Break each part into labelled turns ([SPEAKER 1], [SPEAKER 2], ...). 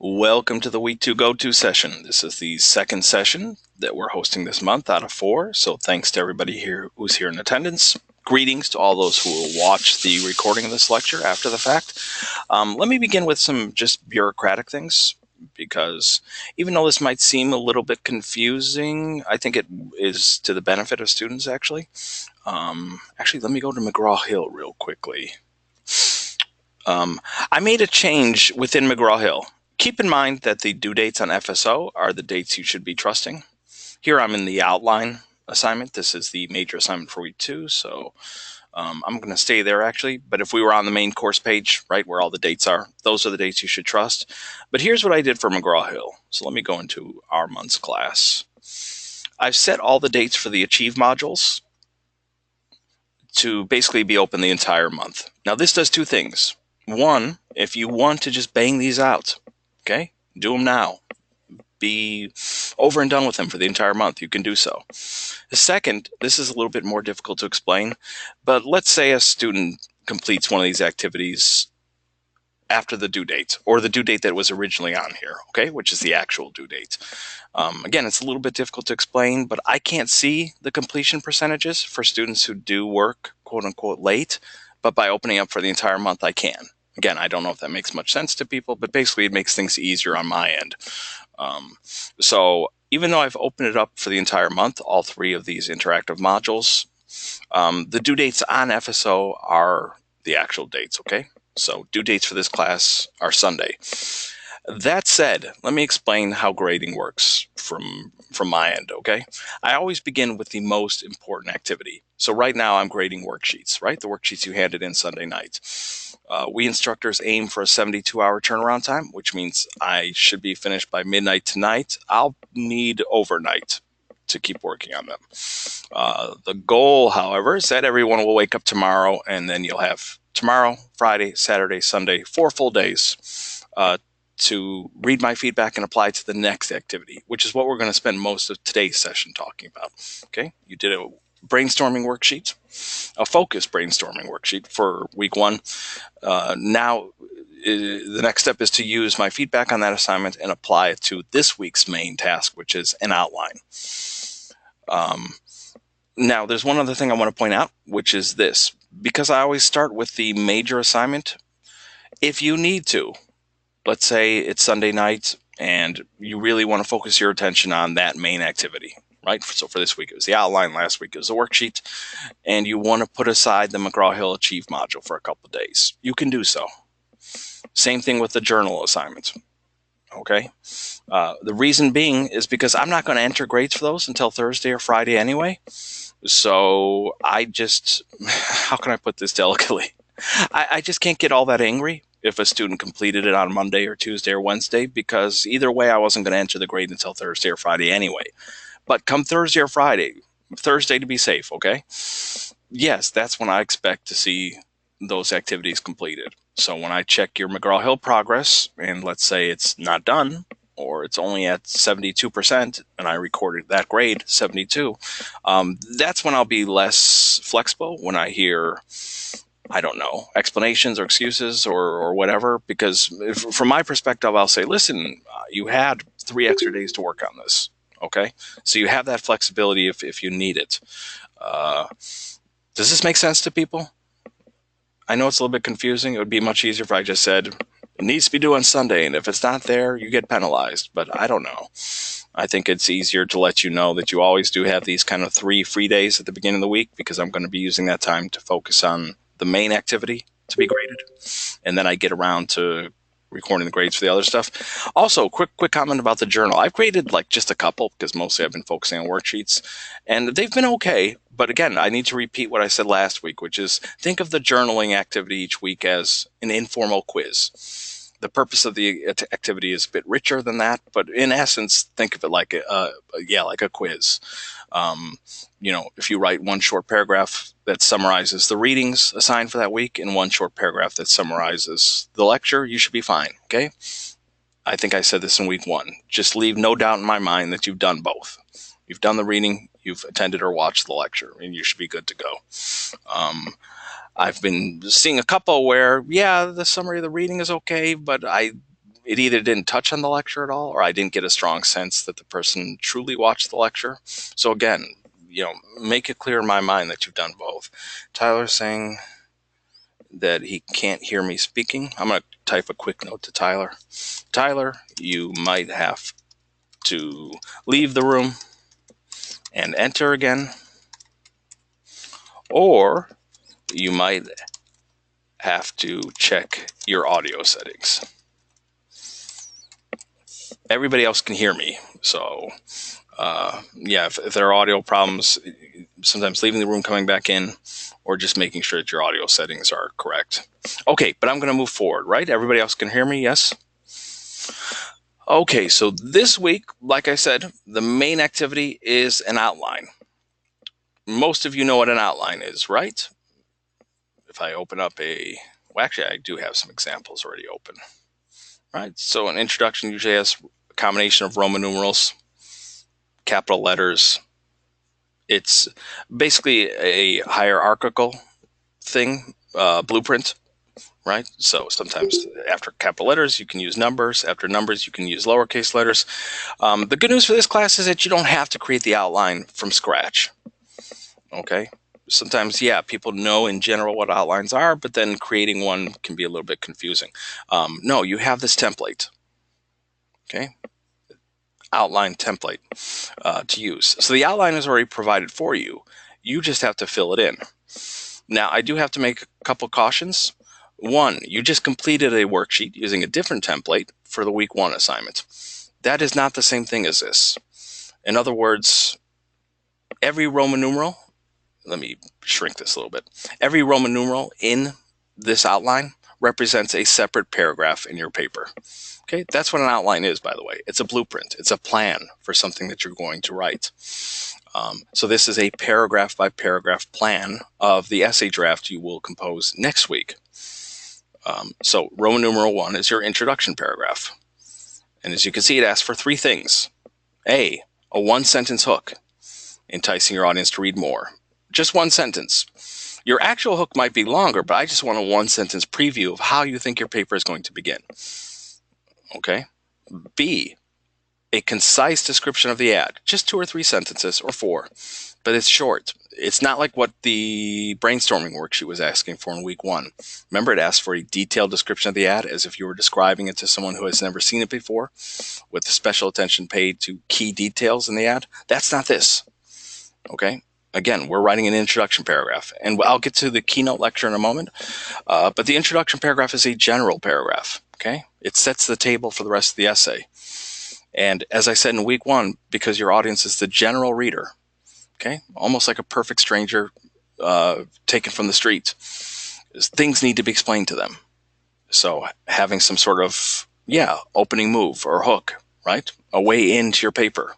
[SPEAKER 1] Welcome to the Week 2 Go-To session. This is the second session that we're hosting this month out of 4, so thanks to everybody here who's here in attendance. Greetings to all those who will watch the recording of this lecture after the fact. Let me begin with some just bureaucratic things, because even though this might seem a little bit confusing, I think it is to the benefit of students, actually. Actually, let me go to McGraw-Hill real quickly. I made a change within McGraw-Hill. Keep in mind that the due dates on FSO are the dates you should be trusting. Here I'm in the outline assignment. This is the major assignment for week 2, so I'm going to stay there actually. But if we were on the main course page, right, where all the dates are, those are the dates you should trust. But here's what I did for McGraw-Hill. So let me go into our month's class. I've set all the dates for the Achieve modules to basically be open the entire month. Now this does two things. One, if you want to just bang these out, okay, do them now. Be over and done with them for the entire month. You can do so. The second, this is a little bit more difficult to explain, but let's say a student completes one of these activities after the due date, or the due date that was originally on here, okay, which is the actual due date. Again, it's a little bit difficult to explain, but I can't see the completion percentages for students who do work, quote unquote, late, but by opening up for the entire month, I can. Again, I don't know if that makes much sense to people, but basically it makes things easier on my end. So even though I've opened it up for the entire month, all 3 of these interactive modules, the due dates on FSO are the actual dates, okay? So due dates for this class are Sunday. That said, let me explain how grading works from my end, okay? I always begin with the most important activity. So right now I'm grading worksheets, right? The worksheets you handed in Sunday night. We instructors aim for a 72-hour turnaround time, which means I should be finished by midnight tonight. I'll need overnight to keep working on them. The goal, however, is that everyone will wake up tomorrow, and then you'll have tomorrow, Friday, Saturday, Sunday, 4 full days to read my feedback and apply to the next activity, which is what we're going to spend most of today's session talking about. Okay, you did a brainstorming worksheet, a focused brainstorming worksheet for week 1. Now, the next step is to use my feedback on that assignment and apply it to this week's main task, which is an outline. Now, there's one other thing I want to point out, which is this. Because I always start with the major assignment, if you need to, let's say it's Sunday night and you really want to focus your attention on that main activity, right? So for this week, it was the outline. Last week, it was the worksheet. And you want to put aside the McGraw-Hill Achieve module for a couple of days. You can do so. Same thing with the journal assignment. Okay? The reason being is because I'm not going to enter grades for those until Thursday or Friday anyway. So I just, how can I put this delicately? I just can't get all that angry if a student completed it on Monday or Tuesday or Wednesday, because either way, I wasn't going to enter the grade until Thursday or Friday anyway. But come Thursday or Friday, Thursday to be safe, okay? Yes, that's when I expect to see those activities completed. So when I check your McGraw-Hill progress, and let's say it's not done, or it's only at 72%, and I recorded that grade, 72, that's when I'll be less flexible when I hear, I don't know, explanations or excuses or whatever, because from my perspective, I'll say, listen, you had 3 extra days to work on this, okay? So you have that flexibility if you need it. Does this make sense to people? I know it's a little bit confusing. It would be much easier if I just said, it needs to be due on Sunday, and if it's not there, you get penalized. But I don't know. I think it's easier to let you know that you always do have these kind of 3 free days at the beginning of the week, because I'm going to be using that time to focus on the main activity to be graded. And then I get around to recording the grades for the other stuff. Also, quick comment about the journal. I've graded like just a couple, because mostly I've been focusing on worksheets, and they've been okay. But again, I need to repeat what I said last week, which is think of the journaling activity each week as an informal quiz. The purpose of the activity is a bit richer than that, but in essence, think of it like a quiz. If you write 1 short paragraph that summarizes the readings assigned for that week and 1 short paragraph that summarizes the lecture, you should be fine, okay? I think I said this in week 1. Just leave no doubt in my mind that you've done both. You've done the reading, you've attended or watched the lecture, and you should be good to go. I've been seeing a couple where, the summary of the reading is okay, but it either didn't touch on the lecture at all, or I didn't get a strong sense that the person truly watched the lecture. So again, make it clear in my mind that you've done both. Tyler's saying that he can't hear me speaking. I'm going to type a quick note to Tyler. Tyler, you might have to leave the room and enter again, or you might have to check your audio settings. Everybody else can hear me, so if there are audio problems, sometimes leaving the room, coming back in, or just making sure that your audio settings are correct. Okay, but I'm going to move forward, right? Everybody else can hear me, yes? Okay, so this week, like I said, the main activity is an outline. Most of you know what an outline is, right? If I open up actually, I do have some examples already open. Right, so an introduction usually has a combination of Roman numerals, capital letters. It's basically a hierarchical thing, blueprint, right? So sometimes after capital letters, you can use numbers. After numbers, you can use lowercase letters. The good news for this class is that you don't have to create the outline from scratch, okay? Sometimes, people know in general what outlines are, but then creating one can be a little bit confusing. No, you have this template, okay? Outline template to use. So the outline is already provided for you. You just have to fill it in. Now, I do have to make a couple cautions. One, you just completed a worksheet using a different template for the week 1 assignment. That is not the same thing as this. In other words, every Roman numeral, let me shrink this a little bit. Every Roman numeral in this outline represents a separate paragraph in your paper. Okay, that's what an outline is, by the way. It's a blueprint. It's a plan for something that you're going to write. So this is a paragraph by paragraph plan of the essay draft you will compose next week. So Roman numeral 1 is your introduction paragraph. And as you can see, it asks for 3 things. A 1-sentence hook, enticing your audience to read more. Just 1 sentence. Your actual hook might be longer, but I just want a 1-sentence preview of how you think your paper is going to begin. Okay. B, a concise description of the ad. Just 2 or 3 sentences, or 4, but it's short. It's not like what the brainstorming worksheet was asking for in week 1. Remember, it asked for a detailed description of the ad as if you were describing it to someone who has never seen it before, with special attention paid to key details in the ad. That's not this. Okay. Again, we're writing an introduction paragraph, and I'll get to the keynote lecture in a moment, but the introduction paragraph is a general paragraph, okay? It sets the table for the rest of the essay. And as I said in week 1, because your audience is the general reader, okay, almost like a perfect stranger taken from the street, things need to be explained to them. So having some sort of, opening move or hook, right? A way into your paper.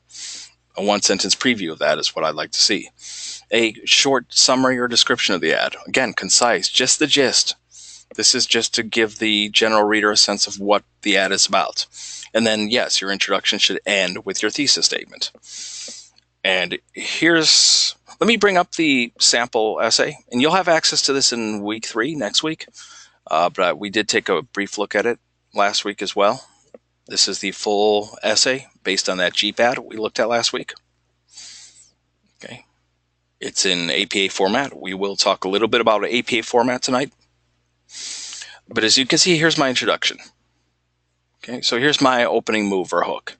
[SPEAKER 1] A 1-sentence preview of that is what I'd like to see. A short summary or description of the ad. Again, concise, just the gist. This is just to give the general reader a sense of what the ad is about. And then, yes, your introduction should end with your thesis statement. And let me bring up the sample essay, and you'll have access to this in week 3, next week. But we did take a brief look at it last week as well. This is the full essay based on that Jeep ad we looked at last week. Okay. It's in APA format. We will talk a little bit about APA format tonight. But as you can see, here's my introduction. Okay, so here's my opening move or hook.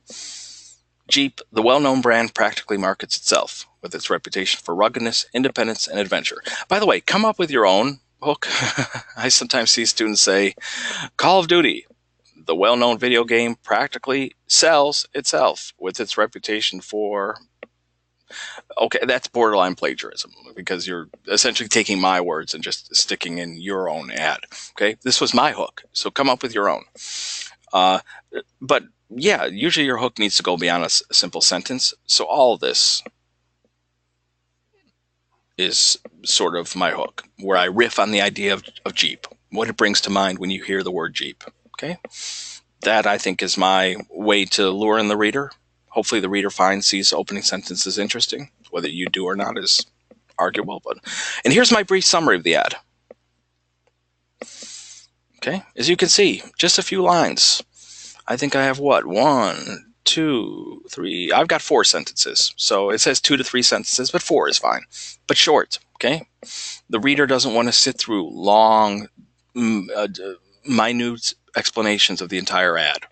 [SPEAKER 1] Jeep, the well-known brand, practically markets itself with its reputation for ruggedness, independence, and adventure. By the way, come up with your own hook. I sometimes see students say, Call of Duty, the well-known video game, practically sells itself with its reputation for... Okay, that's borderline plagiarism because you're essentially taking my words and just sticking in your own ad. Okay, this was my hook, so come up with your own. But usually your hook needs to go beyond a simple sentence. So all of this is sort of my hook, where I riff on the idea of Jeep, what it brings to mind when you hear the word Jeep. Okay, that I think is my way to lure in the reader. Hopefully the reader finds these opening sentences interesting. Whether you do or not is arguable. And here's my brief summary of the ad. Okay, as you can see, just a few lines. I think I have what? 1, 2, 3. I've got 4 sentences. So it says 2 to 3 sentences, but 4 is fine. But short, okay? The reader doesn't want to sit through long, minute explanations of the entire ad,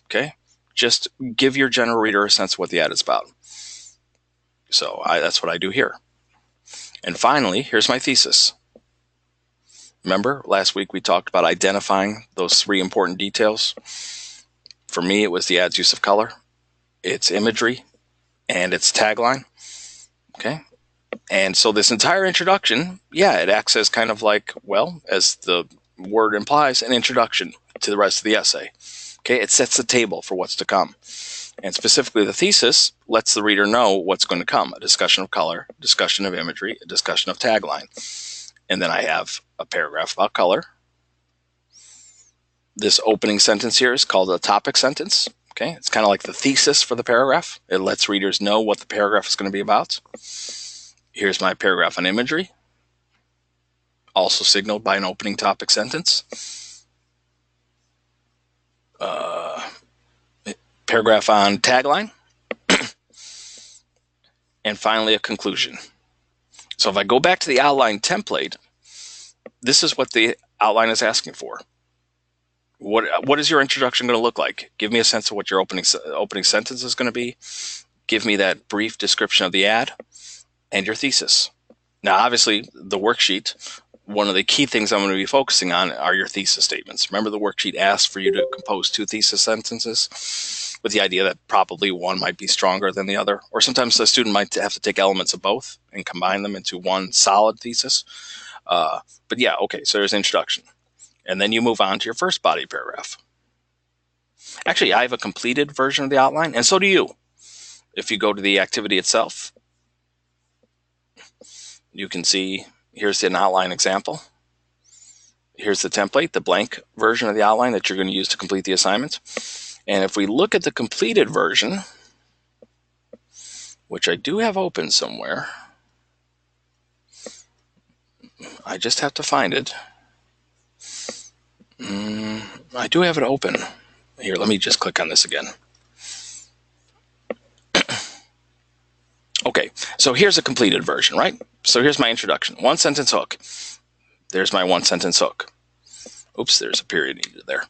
[SPEAKER 1] okay? Just give your general reader a sense of what the ad is about. So that's what I do here. And finally, here's my thesis. Remember, last week we talked about identifying those 3 important details. For me, it was the ad's use of color, its imagery, and its tagline. Okay? And so this entire introduction, it acts as kind of like, well, as the word implies, an introduction to the rest of the essay. Okay? It sets the table for what's to come. And specifically, the thesis lets the reader know what's going to come: a discussion of color, discussion of imagery, a discussion of tagline. And then I have a paragraph about color. This opening sentence here is called a topic sentence. Okay, it's kind of like the thesis for the paragraph. It lets readers know what the paragraph is going to be about. Here's my paragraph on imagery, also signaled by an opening topic sentence. Paragraph on tagline. And finally, a conclusion. So if I go back to the outline template, this is what the outline is asking for. What is your introduction going to look like? Give me a sense of what your opening sentence is going to be. Give me that brief description of the ad and your thesis. Now, obviously, the worksheet, one of the key things I'm going to be focusing on are your thesis statements. Remember, the worksheet asks for you to compose 2 thesis sentences with the idea that probably one might be stronger than the other. Or sometimes the student might have to take elements of both and combine them into one solid thesis. But yeah, okay, so there's introduction. And then you move on to your first body paragraph. Actually, I have a completed version of the outline, and so do you. If you go to the activity itself, you can see here's an outline example. Here's the template, the blank version of the outline that you're going to use to complete the assignment. And if we look at the completed version, which I do have open somewhere, I just have to find it. I do have it open. Here, let me just click on this again. Okay, so here's a completed version, right? So here's my introduction. 1 sentence hook. There's my 1 sentence hook. Oops, there's a period needed there.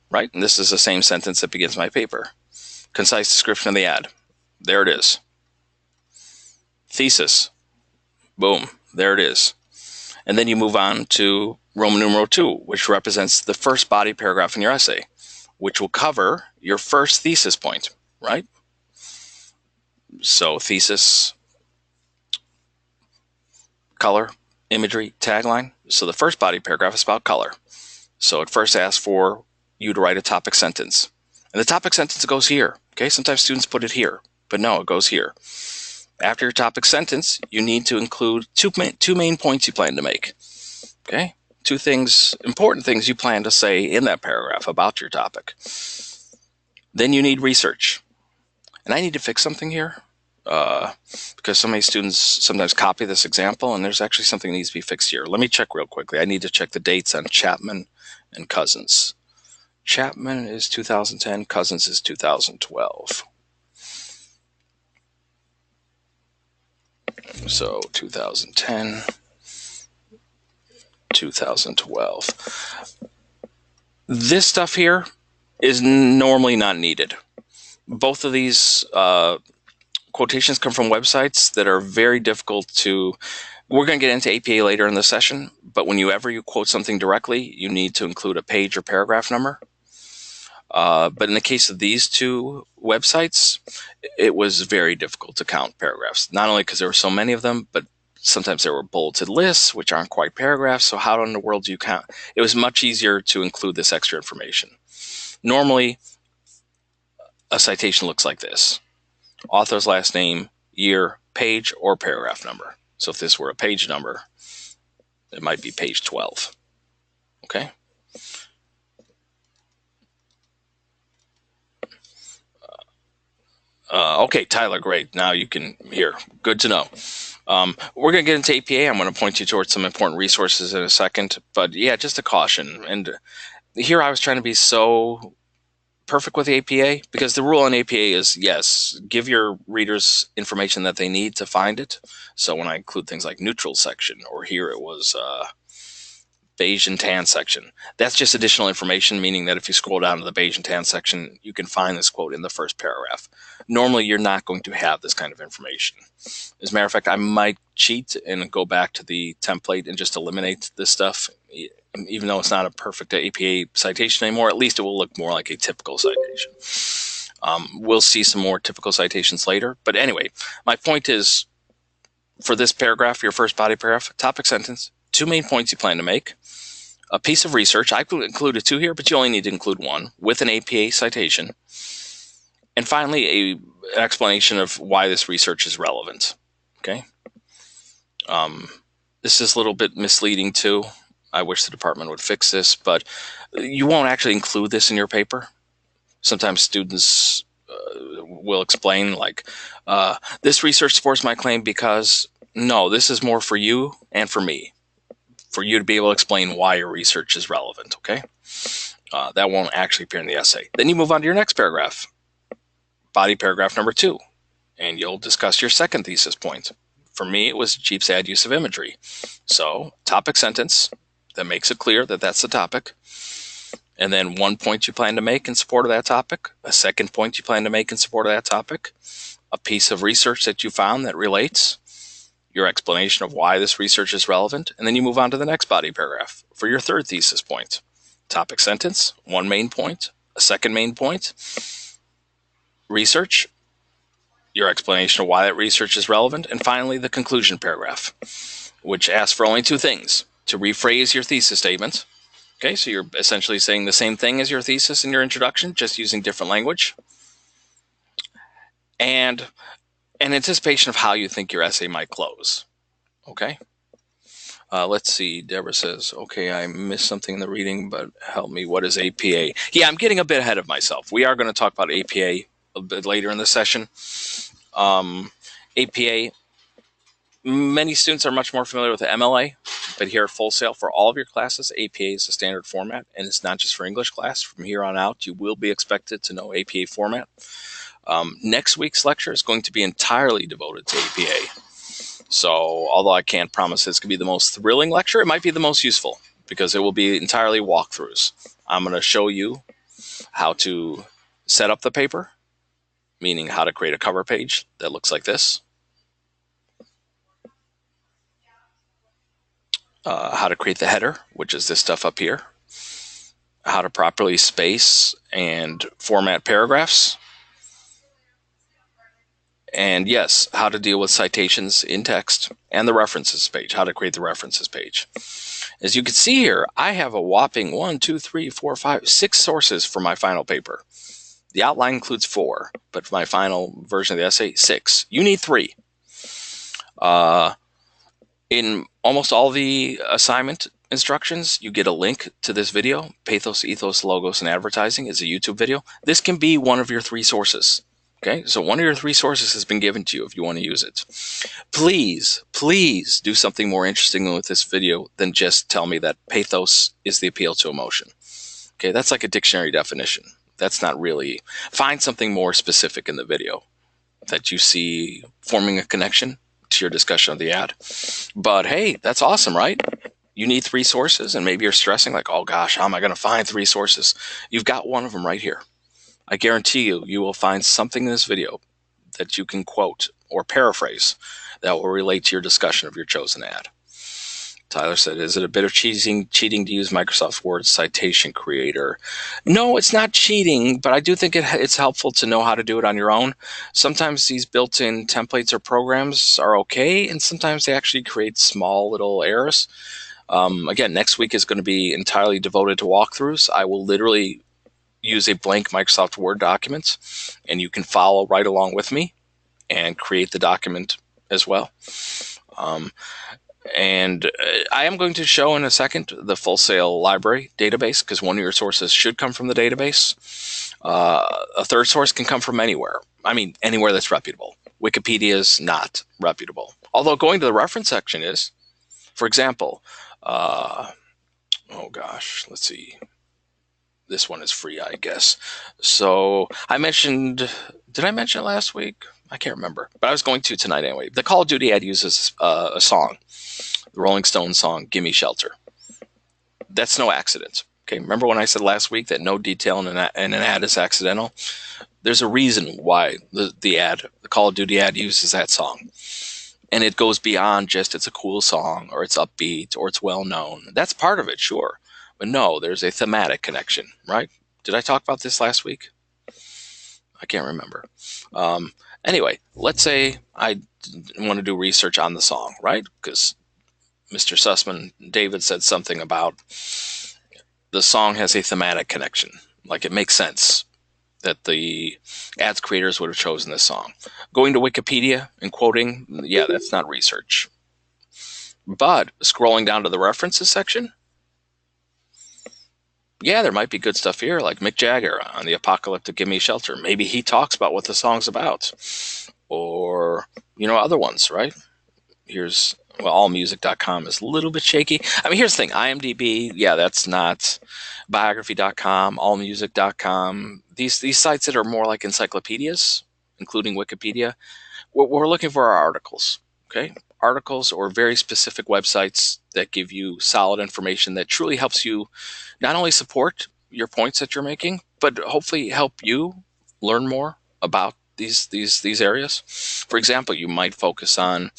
[SPEAKER 1] Right, and this is the same sentence that begins my paper. Concise description of the ad. There it is. Thesis. Boom, there it is. And then you move on to Roman numeral 2, which represents the first body paragraph in your essay, which will cover your first thesis point, right? So thesis, color, imagery, tagline. So the first body paragraph is about color. So it first asks for you to write a topic sentence. And the topic sentence goes here. Okay, sometimes students put it here, but no, it goes here. After your topic sentence, you need to include two main points you plan to make. Okay, 2 things, important things you plan to say in that paragraph about your topic. Then you need research. And I need to fix something here because so many students sometimes copy this example, and there's actually something that needs to be fixed here. Let me check real quickly. I need to check the dates on Chapman and Cousins. Chapman is 2010, Cousins is 2012. So 2010, 2012. This stuff here is normally not needed. Both of these quotations come from websites that are very difficult to... We're going to get into APA later in the session, but whenever you quote something directly, you need to include a page or paragraph number. But in the case of these 2 websites, it was very difficult to count paragraphs, not only because there were so many of them, but sometimes there were bulleted lists, which aren't quite paragraphs. So how in the world do you count? It was much easier to include this extra information. Normally, a citation looks like this: author's last name, year, page, or paragraph number. So if this were a page number, it might be page 12. Okay? Okay, Tyler, great. Now you can hear. Good to know. We're going to get into APA. I'm going to point you towards some important resources in a second. But yeah, just a caution. And here I was trying to be so perfect with the APA? Because the rule on APA is, yes, give your readers information that they need to find it. So when I include things like neutral section, or here it was beige and tan section, that's just additional information, meaning that if you scroll down to the beige and tan section, you can find this quote in the first paragraph. Normally, you're not going to have this kind of information. As a matter of fact, I might cheat and go back to the template and just eliminate this stuff. Even though it's not a perfect APA citation anymore, at least it will look more like a typical citation. We'll see some more typical citations later. But anyway, my point is, for this paragraph, your first body paragraph, topic sentence, 2 main points you plan to make, a piece of research. I've included 2 here, but you only need to include 1 with an APA citation. And finally, an explanation of why this research is relevant. Okay. This is a little bit misleading too. I wish the department would fix this, but you won't actually include this in your paper. Sometimes students will explain like, this research supports my claim because, no, this is more for you and for me, for you to be able to explain why your research is relevant, okay? That won't actually appear in the essay. Then you move on to your next paragraph, body paragraph number 2, and you'll discuss your second thesis point. For me, it was Jeep's ad use of imagery. So, topic sentence that makes it clear that that's the topic. And then 1 point you plan to make in support of that topic, a second point you plan to make in support of that topic, a piece of research that you found that relates, your explanation of why this research is relevant, and then you move on to the next body paragraph for your third thesis point. Topic sentence, 1 main point, a second main point, research, your explanation of why that research is relevant, and finally the conclusion paragraph, which asks for only 2 things: to rephrase your thesis statement. Okay, so you're essentially saying the same thing as your thesis in your introduction, just using different language, and an anticipation of how you think your essay might close. Okay, let's see. Deborah says, okay, I missed something in the reading, but help me. What is APA? Yeah, I'm getting a bit ahead of myself. We are going to talk about APA a bit later in the session. APA, many students are much more familiar with the MLA, but here at Full Sail, for all of your classes, APA is the standard format, and it's not just for English class. From here on out, you will be expected to know APA format. Next week's lecture is going to be entirely devoted to APA. So, although I can't promise it's going to be the most thrilling lecture, it might be the most useful because it will be entirely walkthroughs. I'm going to show you how to set up the paper, meaning how to create a cover page that looks like this. How to create the header, which is this stuff up here. How to properly space and format paragraphs. And yes, how to deal with citations in text and the references page, how to create the references page. As you can see here, I have a whopping 1, 2, 3, 4, 5, 6 sources for my final paper. The outline includes 4, but for my final version of the essay, 6. You need 3. In almost all the assignment instructions, you get a link to this video. Pathos, Ethos, Logos, and Advertising is a YouTube video. This can be one of your 3 sources. Okay, so one of your 3 sources has been given to you if you want to use it. Please, please do something more interesting with this video than just tell me that pathos is the appeal to emotion. Okay, that's like a dictionary definition. That's not really. Find something more specific in the video that you see forming a connection to your discussion of the ad. But hey, that's awesome, right? You need 3 sources, and maybe you're stressing like, oh gosh, how am I going to find 3 sources? You've got one of them right here. I guarantee you, you will find something in this video that you can quote or paraphrase that will relate to your discussion of your chosen ad. Tyler said, is it a bit of cheating to use Microsoft Word Citation Creator? No, it's not cheating, but I do think it's helpful to know how to do it on your own. Sometimes these built-in templates or programs are okay, and sometimes they actually create small little errors. Again, next week is going to be entirely devoted to walkthroughs. I will literally use a blank Microsoft Word document, and you can follow right along with me and create the document as well. And I am going to show in a second the Full Sail library database, because one of your sources should come from the database. A third source can come from anywhere. I mean, anywhere that's reputable. Wikipedia is not reputable. Although going to the reference section is. For example, oh gosh, let's see. this one is free, I guess. So I mentioned, did I mention it last week? I can't remember, but I was going to tonight anyway. The Call of Duty ad uses a song, the Rolling Stones song, Gimme Shelter. That's no accident. Okay, remember when I said last week that no detail in an ad is accidental? There's a reason why the Call of Duty ad uses that song. And it goes beyond just it's a cool song or it's upbeat or it's well known. That's part of it, sure. But no, there's a thematic connection, right? Did I talk about this last week? I can't remember. Anyway, let's say I want to do research on the song, right? Because Mr. Sussman, David said something about the song has a thematic connection. Like it makes sense that the ads creators would have chosen this song. Going to Wikipedia and quoting, yeah, that's not research. But scrolling down to the references section, yeah, there might be good stuff here, like Mick Jagger on the Apocalyptic Gimme Shelter. Maybe he talks about what the song's about. Or, other ones, right? Here's, allmusic.com is a little bit shaky. I mean, here's the thing, IMDb, yeah, that's not biography.com, allmusic.com. These sites that are more like encyclopedias, including Wikipedia, we're looking for our articles, okay? Articles or very specific websites that give you solid information that truly helps you not only support your points that you're making, but hopefully help you learn more about these areas. For example, you might focus on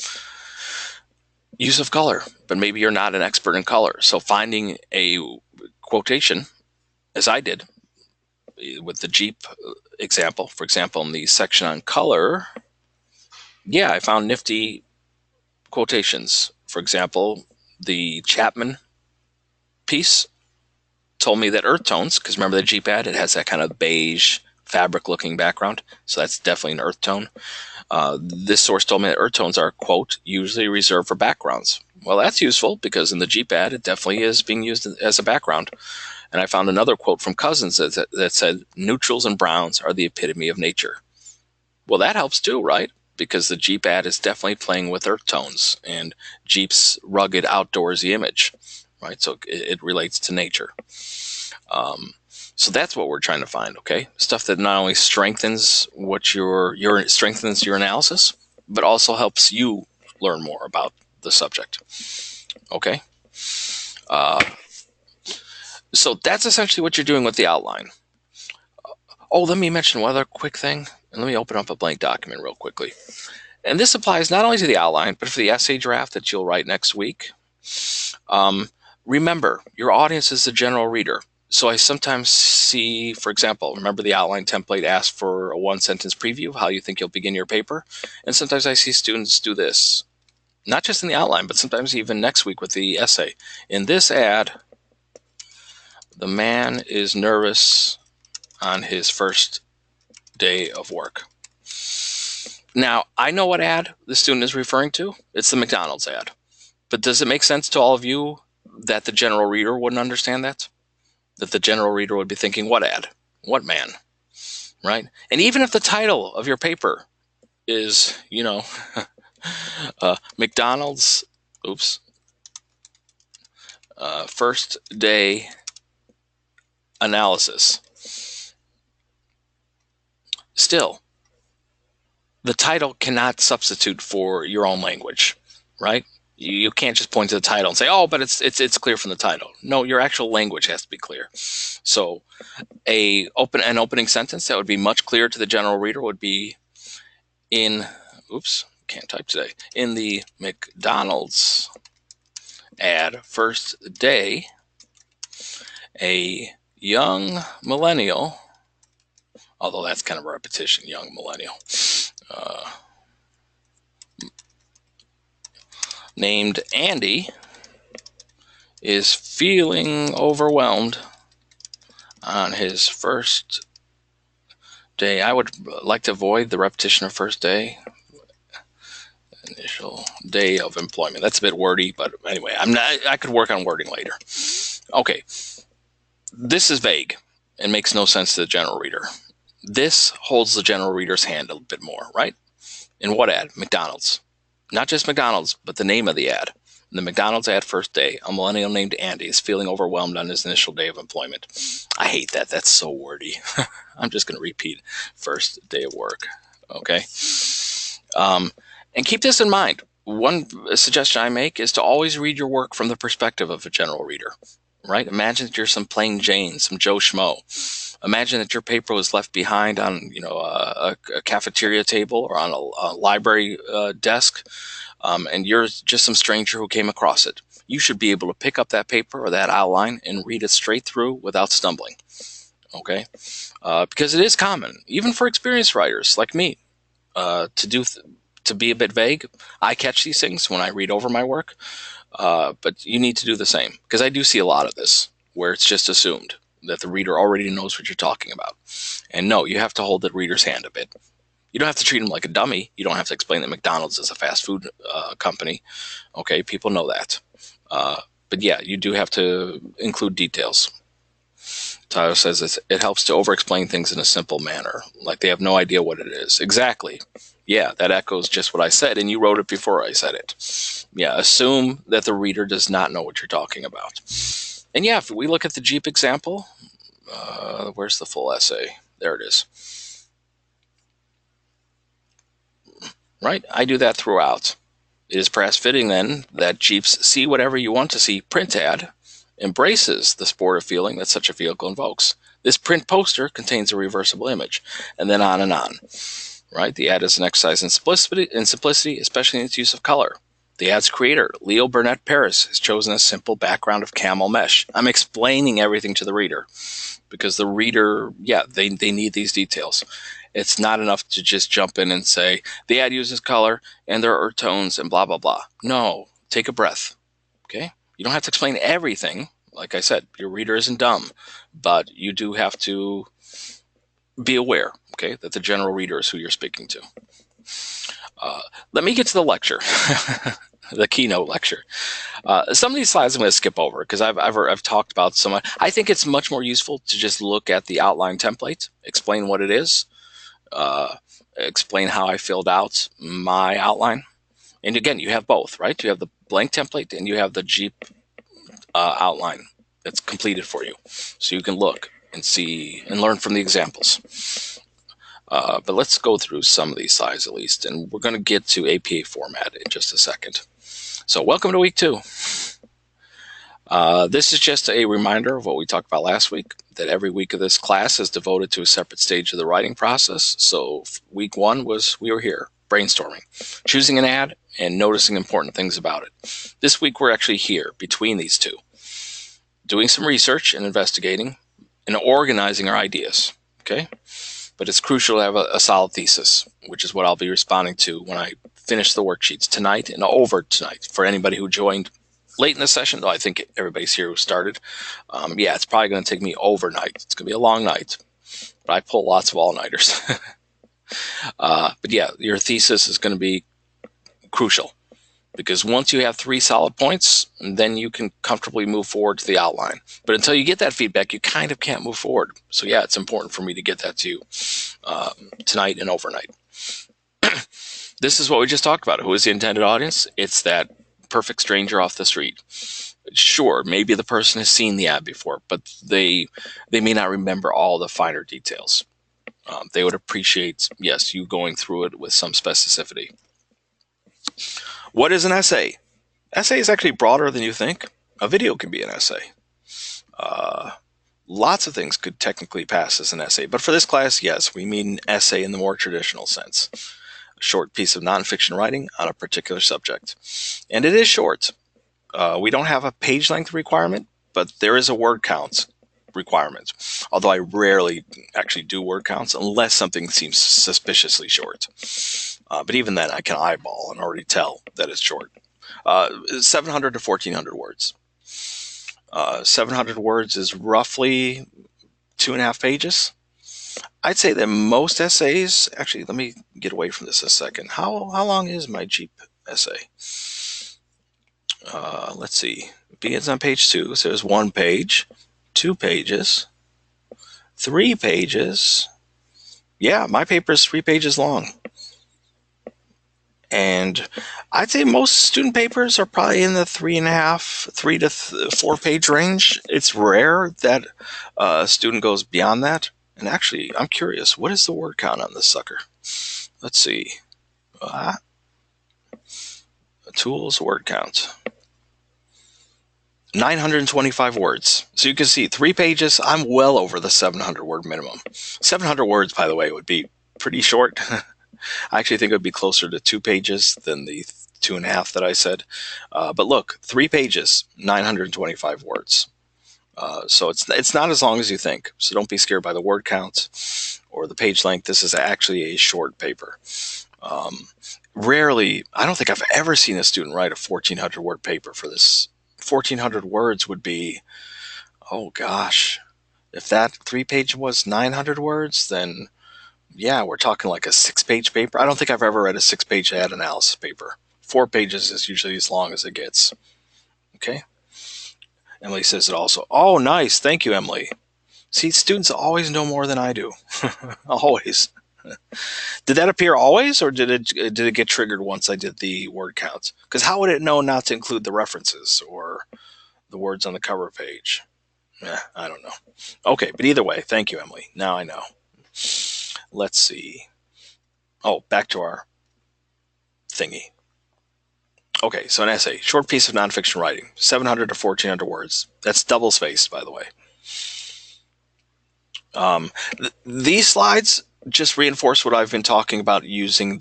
[SPEAKER 1] use of color, but maybe you're not an expert in color. So finding a quotation, as I did with the Jeep example, for example, in the section on color, yeah, I found nifty quotations. For example, the Chapman piece told me that earth tones, because remember the Jeep ad, it has that kind of beige fabric looking background. So that's definitely an earth tone. This source told me that earth tones are, quote, usually reserved for backgrounds. Well, that's useful because in the Jeep ad, it definitely is being used as a background. And I found another quote from Cousins that said, neutrals and browns are the epitome of nature. Well, that helps too, right? Because the Jeep ad is definitely playing with earth tones and Jeep's rugged outdoorsy image, right? So it relates to nature. So that's what we're trying to find, okay? Stuff that not only strengthens strengthens your analysis, but also helps you learn more about the subject, okay? So that's essentially what you're doing with the outline. Oh, let me mention one other quick thing. And let me open up a blank document real quickly. And this applies not only to the outline, but for the essay draft that you'll write next week. Remember, your audience is the general reader. So I sometimes see, for example, remember the outline template asks for a one-sentence preview of how you think you'll begin your paper. And sometimes I see students do this, not just in the outline, but sometimes even next week with the essay. In this ad, the man is nervous on his first day of work. Now, I know what ad the student is referring to. It's the McDonald's ad. But does it make sense to all of you that the general reader wouldn't understand that? That the general reader would be thinking, what ad? What man? Right? And even if the title of your paper is, McDonald's, first day analysis. Still, the title cannot substitute for your own language, right? You can't just point to the title and say, oh, but it's clear from the title. No, your actual language has to be clear. So an opening sentence that would be much clearer to the general reader would be in the McDonald's ad first day, a young millennial, although that's kind of a repetition, young millennial, named Andy is feeling overwhelmed on his first day. I would like to avoid the repetition of first day. Initial day of employment. That's a bit wordy, but anyway, I could work on wording later. Okay. This is vague and makes no sense to the general reader. This holds the general reader's hand a bit more, right? In what ad? McDonald's. Not just McDonald's, but the name of the ad. The McDonald's ad first day. A millennial named Andy is feeling overwhelmed on his initial day of employment. I hate that. That's so wordy. I'm just going to repeat first day of work. Okay. And keep this in mind. One suggestion I make is to always read your work from the perspective of a general reader, right? Imagine that you're some plain Jane, some Joe Schmo. Imagine that your paper was left behind on, a cafeteria table or on a library desk, and you're just some stranger who came across it. You should be able to pick up that paper or that outline and read it straight through without stumbling, okay? Because it is common, even for experienced writers like me, to be a bit vague. I catch these things when I read over my work, but you need to do the same, because I do see a lot of this where it's just assumed that the reader already knows what you're talking about. And no, you have to hold the reader's hand a bit. You don't have to treat him like a dummy. You don't have to explain that McDonald's is a fast food company. Okay, people know that. But yeah, you do have to include details. Tyler says it helps to over-explain things in a simple manner, like they have no idea what it is. Exactly. Yeah, that echoes just what I said, and you wrote it before I said it. Yeah, assume that the reader does not know what you're talking about. And yeah, if we look at the Jeep example, where's the full essay? There it is. Right? I do that throughout. It is perhaps fitting then that Jeep's see whatever you want to see print ad embraces the sportive feeling that such a vehicle invokes. This print poster contains a reversible image, and then on and on. Right? The ad is an exercise in simplicity, especially in its use of color. The ad's creator, Leo Burnett Paris, has chosen a simple background of camel mesh. I'm explaining everything to the reader because the reader, yeah, they need these details. It's not enough to just jump in and say, the ad uses color and there are tones and blah, blah, blah. No, take a breath, okay? You don't have to explain everything. Like I said, your reader isn't dumb, but you do have to be aware, okay, that the general reader is who you're speaking to. Let me get to the lecture, the keynote lecture. Some of these slides I'm going to skip over because I've talked about so much. I think it's much more useful to just look at the outline template, explain what it is, explain how I filled out my outline. And again, you have both, right? You have the blank template and you have the Jeep outline that's completed for you. So you can look and see and learn from the examples. But let's go through some of these slides at least, and we're going to get to APA format in just a second. So welcome to week 2. This is just a reminder of what we talked about last week, that every week of this class is devoted to a separate stage of the writing process. So week 1 was we were here, brainstorming, choosing an ad, and noticing important things about it. This week we're actually here between these two, doing some research and investigating and organizing our ideas, okay? But it's crucial to have a solid thesis, which is what I'll be responding to when I finish the worksheets tonight and over tonight. For anybody who joined late in the session, though I think everybody's here who started, yeah, it's probably going to take me overnight. It's going to be a long night, but I pull lots of all-nighters. But yeah, your thesis is going to be crucial, because once you have 3 solid points, then you can comfortably move forward to the outline. But until you get that feedback, you kind of can't move forward. So yeah, it's important for me to get that to you tonight and overnight. This is what we just talked about. Who is the intended audience? It's that perfect stranger off the street. Sure, maybe the person has seen the ad before, but they may not remember all the finer details. They would appreciate, yes, you going through it with some specificity. What is an essay? Essay is actually broader than you think. A video can be an essay. Lots of things could technically pass as an essay, but for this class, yes, we mean essay in the more traditional sense. A short piece of nonfiction writing on a particular subject. And it is short. We don't have a page length requirement, but there is a word count requirement. Although I rarely actually do word counts unless something seems suspiciously short. But even then, I can eyeball and already tell that it's short. 700 to 1,400 words. 700 words is roughly 2.5 pages. I'd say that most essays, actually, let me get away from this a second. How long is my Jeep essay? Let's see. It begins on page 2. So there's 1 page, 2 pages, 3 pages. Yeah, my paper is 3 pages long. And I'd say most student papers are probably in the 3 to 4 page range. It's rare that a student goes beyond that. And actually, I'm curious, what is the word count on this sucker? Let's see. Tools, word count. 925 words. So you can see 3 pages. I'm well over the 700 word minimum. 700 words, by the way, would be pretty short. I actually think it would be closer to 2 pages than the 2.5 that I said. But look, 3 pages, 925 words. So it's not as long as you think. So don't be scared by the word count or the page length. This is actually a short paper. Rarely, I don't think I've ever seen a student write a 1,400 word paper for this. 1,400 words would be, oh gosh, if that 3 page was 900 words, then yeah, we're talking like a 6-page paper. I don't think I've ever read a 6-page ad analysis paper. 4 pages is usually as long as it gets. Okay. Emily says it also. Oh, nice. Thank you, Emily. See, students always know more than I do. Always. Did that appear always, or did it get triggered once I did the word counts? Because how would it know not to include the references or the words on the cover page? I don't know. Okay, but either way, thank you, Emily. Now I know. Let's see. Oh, back to our thingy. Okay, so an essay, short piece of nonfiction writing, 700 to 1,400 words. That's double-spaced, by the way. These slides just reinforce what I've been talking about using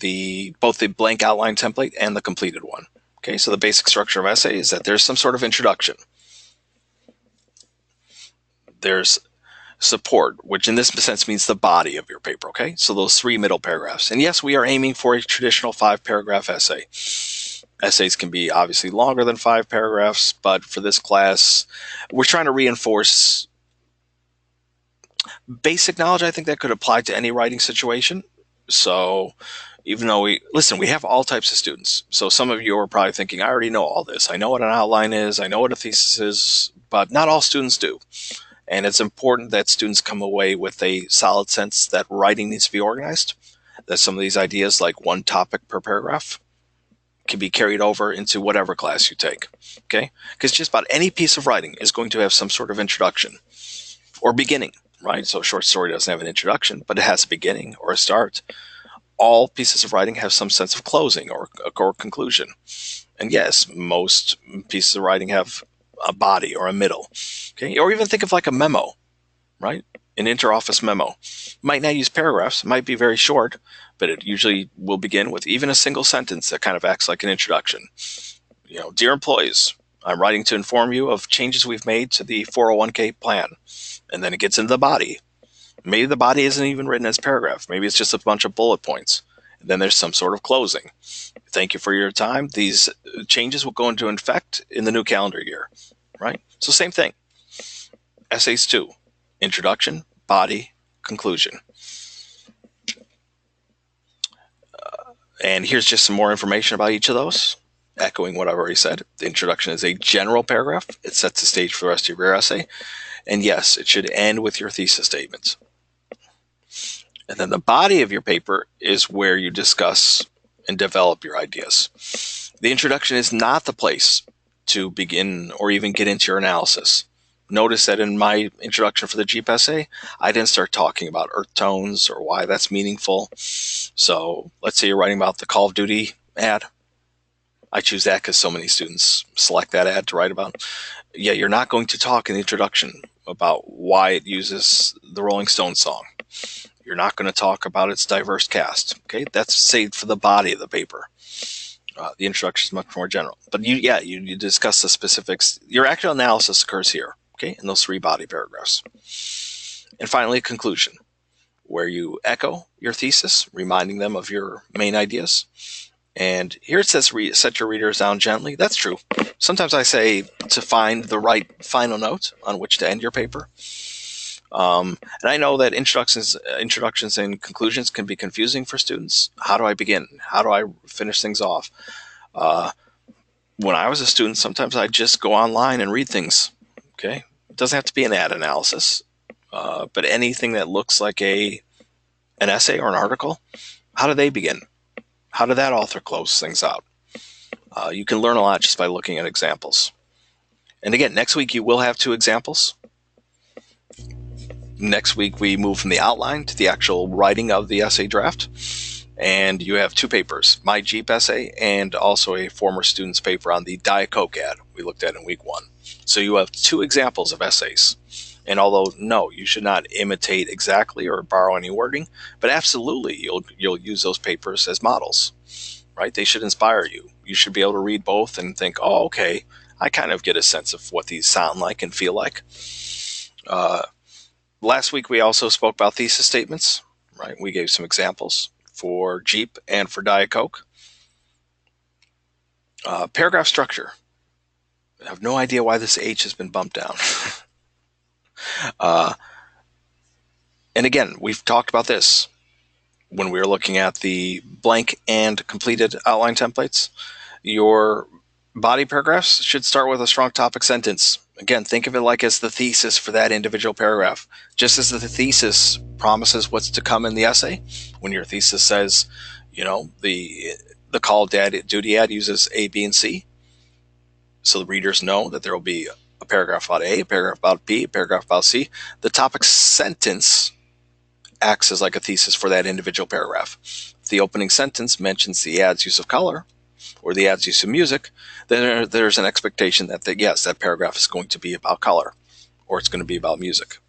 [SPEAKER 1] both the blank outline template and the completed one. Okay, so the basic structure of essay is that there's some sort of introduction. There's support, which in this sense means the body of your paper, okay? So those 3 middle paragraphs. And yes, we are aiming for a traditional 5-paragraph essay. Essays can be obviously longer than 5 paragraphs, but for this class, we're trying to reinforce basic knowledge. I think that could apply to any writing situation. So even though we have all types of students. So some of you are probably thinking, I already know all this. I know what an outline is. I know what a thesis is, but not all students do. And it's important that students come away with a solid sense that writing needs to be organized, that some of these ideas, like 1 topic per paragraph, can be carried over into whatever class you take, okay? Because just about any piece of writing is going to have some sort of introduction or beginning, right? So a short story doesn't have an introduction, but it has a beginning or a start. All pieces of writing have some sense of closing or conclusion. And yes, most pieces of writing have a body or a middle, okay? Or even think of like a memo, right? An interoffice memo. Might not use paragraphs, might be very short, but it usually will begin with even a single sentence that kind of acts like an introduction. You know, dear employees, I'm writing to inform you of changes we've made to the 401k plan. And then it gets into the body. Maybe the body isn't even written as a paragraph. Maybe it's just a bunch of bullet points. And then there's some sort of closing. Thank you for your time. These changes will go into effect in the new calendar year, right? So same thing. Essays 2, introduction, body, conclusion. And here's just some more information about each of those, echoing what I've already said. The introduction is a general paragraph. It sets the stage for the rest of your essay. And yes, it should end with your thesis statements. And then the body of your paper is where you discuss and develop your ideas. The introduction is not the place to begin or even get into your analysis. Notice that in my introduction for the Jeep essay, I didn't start talking about earth tones or why that's meaningful. So let's say you're writing about the Call of Duty ad. I choose that because so many students select that ad to write about. Yeah, you're not going to talk in the introduction about why it uses the Rolling Stones song. You're not going to talk about its diverse cast. Okay, that's saved for the body of the paper. The introduction is much more general. But you discuss the specifics. Your actual analysis occurs here, okay, in those 3 body paragraphs. And finally, conclusion, where you echo your thesis, reminding them of your main ideas. And here it says, set your readers down gently. That's true. Sometimes I say to find the right final note on which to end your paper. And I know that introductions and conclusions can be confusing for students. How do I begin? How do I finish things off? When I was a student, sometimes I'd just go online and read things. Okay, it doesn't have to be an ad analysis, but anything that looks like an essay or an article. How do they begin? How did that author close things out? You can learn a lot just by looking at examples. And again, next week you will have 2 examples. Next week we move from the outline to the actual writing of the essay draft. And you have 2 papers, my Jeep essay and also a former student's paper on the Diet Coke ad we looked at in week 1. So you have 2 examples of essays. And although, no, you should not imitate exactly or borrow any wording, but absolutely you'll use those papers as models, right? They should inspire you. You should be able to read both and think, oh, okay, I kind of get a sense of what these sound like and feel like. Last week we also spoke about thesis statements, right? We gave some examples for Jeep and for Diet Coke. Paragraph structure. I have no idea why this H has been bumped down. And again, we've talked about this when we were looking at the blank and completed outline templates. Your body paragraphs should start with a strong topic sentence. Again, think of it like as the thesis for that individual paragraph. Just as the thesis promises what's to come in the essay, when your thesis says, you know, the Call of Duty ad uses A, B, and C, so the readers know that there will be a paragraph about A, a paragraph about B, a paragraph about C. The topic sentence acts as like a thesis for that individual paragraph. If the opening sentence mentions the ad's use of color or the ad's use of music, then there's an expectation that, yes, that paragraph is going to be about color or it's going to be about music.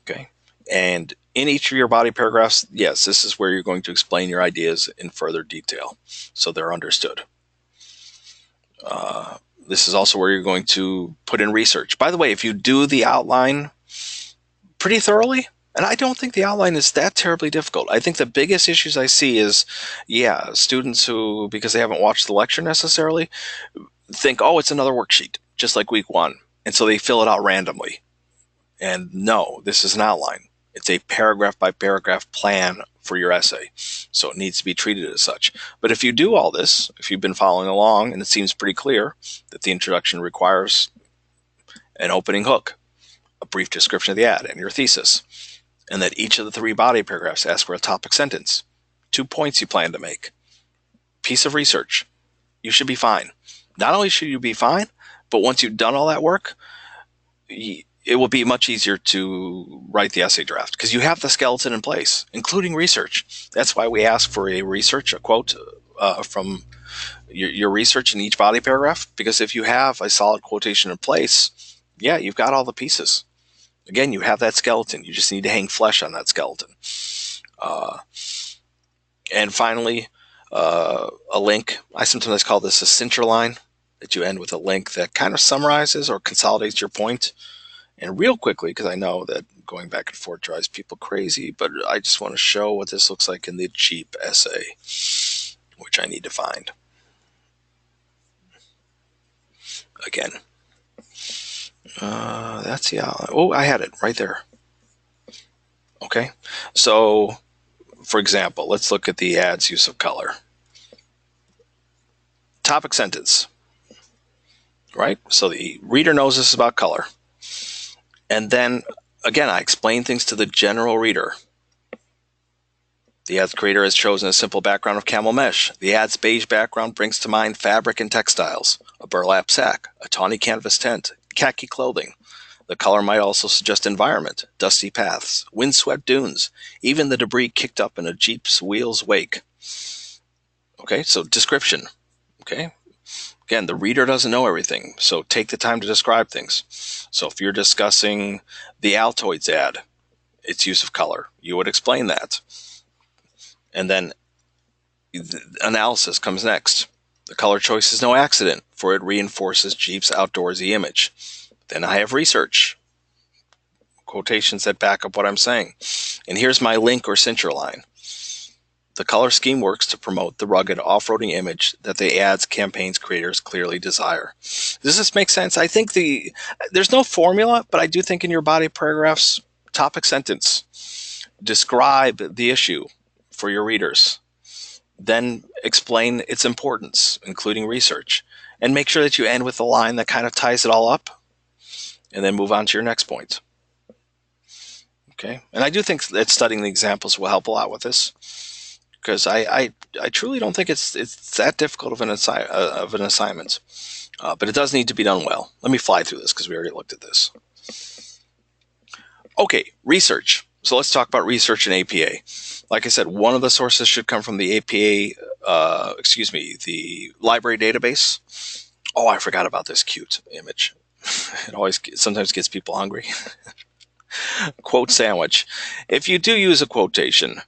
[SPEAKER 1] Okay. And in each of your body paragraphs, yes, this is where you're going to explain your ideas in further detail so they're understood. This is also where you're going to put in research. By the way, if you do the outline pretty thoroughly, and I don't think the outline is that terribly difficult. I think the biggest issues I see is, students who, because they haven't watched the lecture necessarily, think, oh, it's another worksheet, just like week 1. And so they fill it out randomly. And no, this is an outline. It's a paragraph by paragraph plan for your essay. So it needs to be treated as such. But if you do all this, if you've been following along, and it seems pretty clear that the introduction requires an opening hook, a brief description of the ad and your thesis, and that each of the 3 body paragraphs ask for a topic sentence, 2 points you plan to make, piece of research, you should be fine. Not only should you be fine, but once you've done all that work, it will be much easier to write the essay draft because you have the skeleton in place, including research. That's why we ask for a quote from your research in each body paragraph, because if you have a solid quotation in place, you've got all the pieces. Again, you have that skeleton. You just need to hang flesh on that skeleton. And finally, a link. I sometimes call this a cincher line, that you end with a link that kind of summarizes or consolidates your point. And real quickly, because I know that going back and forth drives people crazy, but I just want to show what this looks like in the Jeep essay, which I need to find. Again. That's the outline. Oh, I had it right there. Okay. So, for example, let's look at the ad's use of color. Topic sentence. Right? So the reader knows this is about color. And then, again, I explain things to the general reader. The ad's creator has chosen a simple background of camel mesh. The ad's beige background brings to mind fabric and textiles, a burlap sack, a tawny canvas tent, khaki clothing. The color might also suggest environment, dusty paths, windswept dunes, even the debris kicked up in a Jeep's wheels wake. Okay, so description. Okay. Again, the reader doesn't know everything, so take the time to describe things. So if you're discussing the Altoids ad, its use of color, you would explain that. And then analysis comes next. The color choice is no accident, for it reinforces Jeep's outdoorsy image. Then I have research, quotations that back up what I'm saying. And here's my link or cincher line. The color scheme works to promote the rugged off-roading image that the ad's campaign's creators clearly desire. Does this make sense? I think there's no formula, but I do think in your body paragraphs, topic sentence, describe the issue for your readers. Then explain its importance, including research, and make sure that you end with a line that kind of ties it all up, and then move on to your next point. Okay, and I do think that studying the examples will help a lot with this. because I truly don't think it's that difficult of an assignment, but it does need to be done well. Let me fly through this because we already looked at this. Okay, research. So let's talk about research in APA. Like I said, one of the sources should come from the APA, the library database. Oh, I forgot about this cute image. It sometimes gets people hungry. Quote sandwich. If you do use a quotation,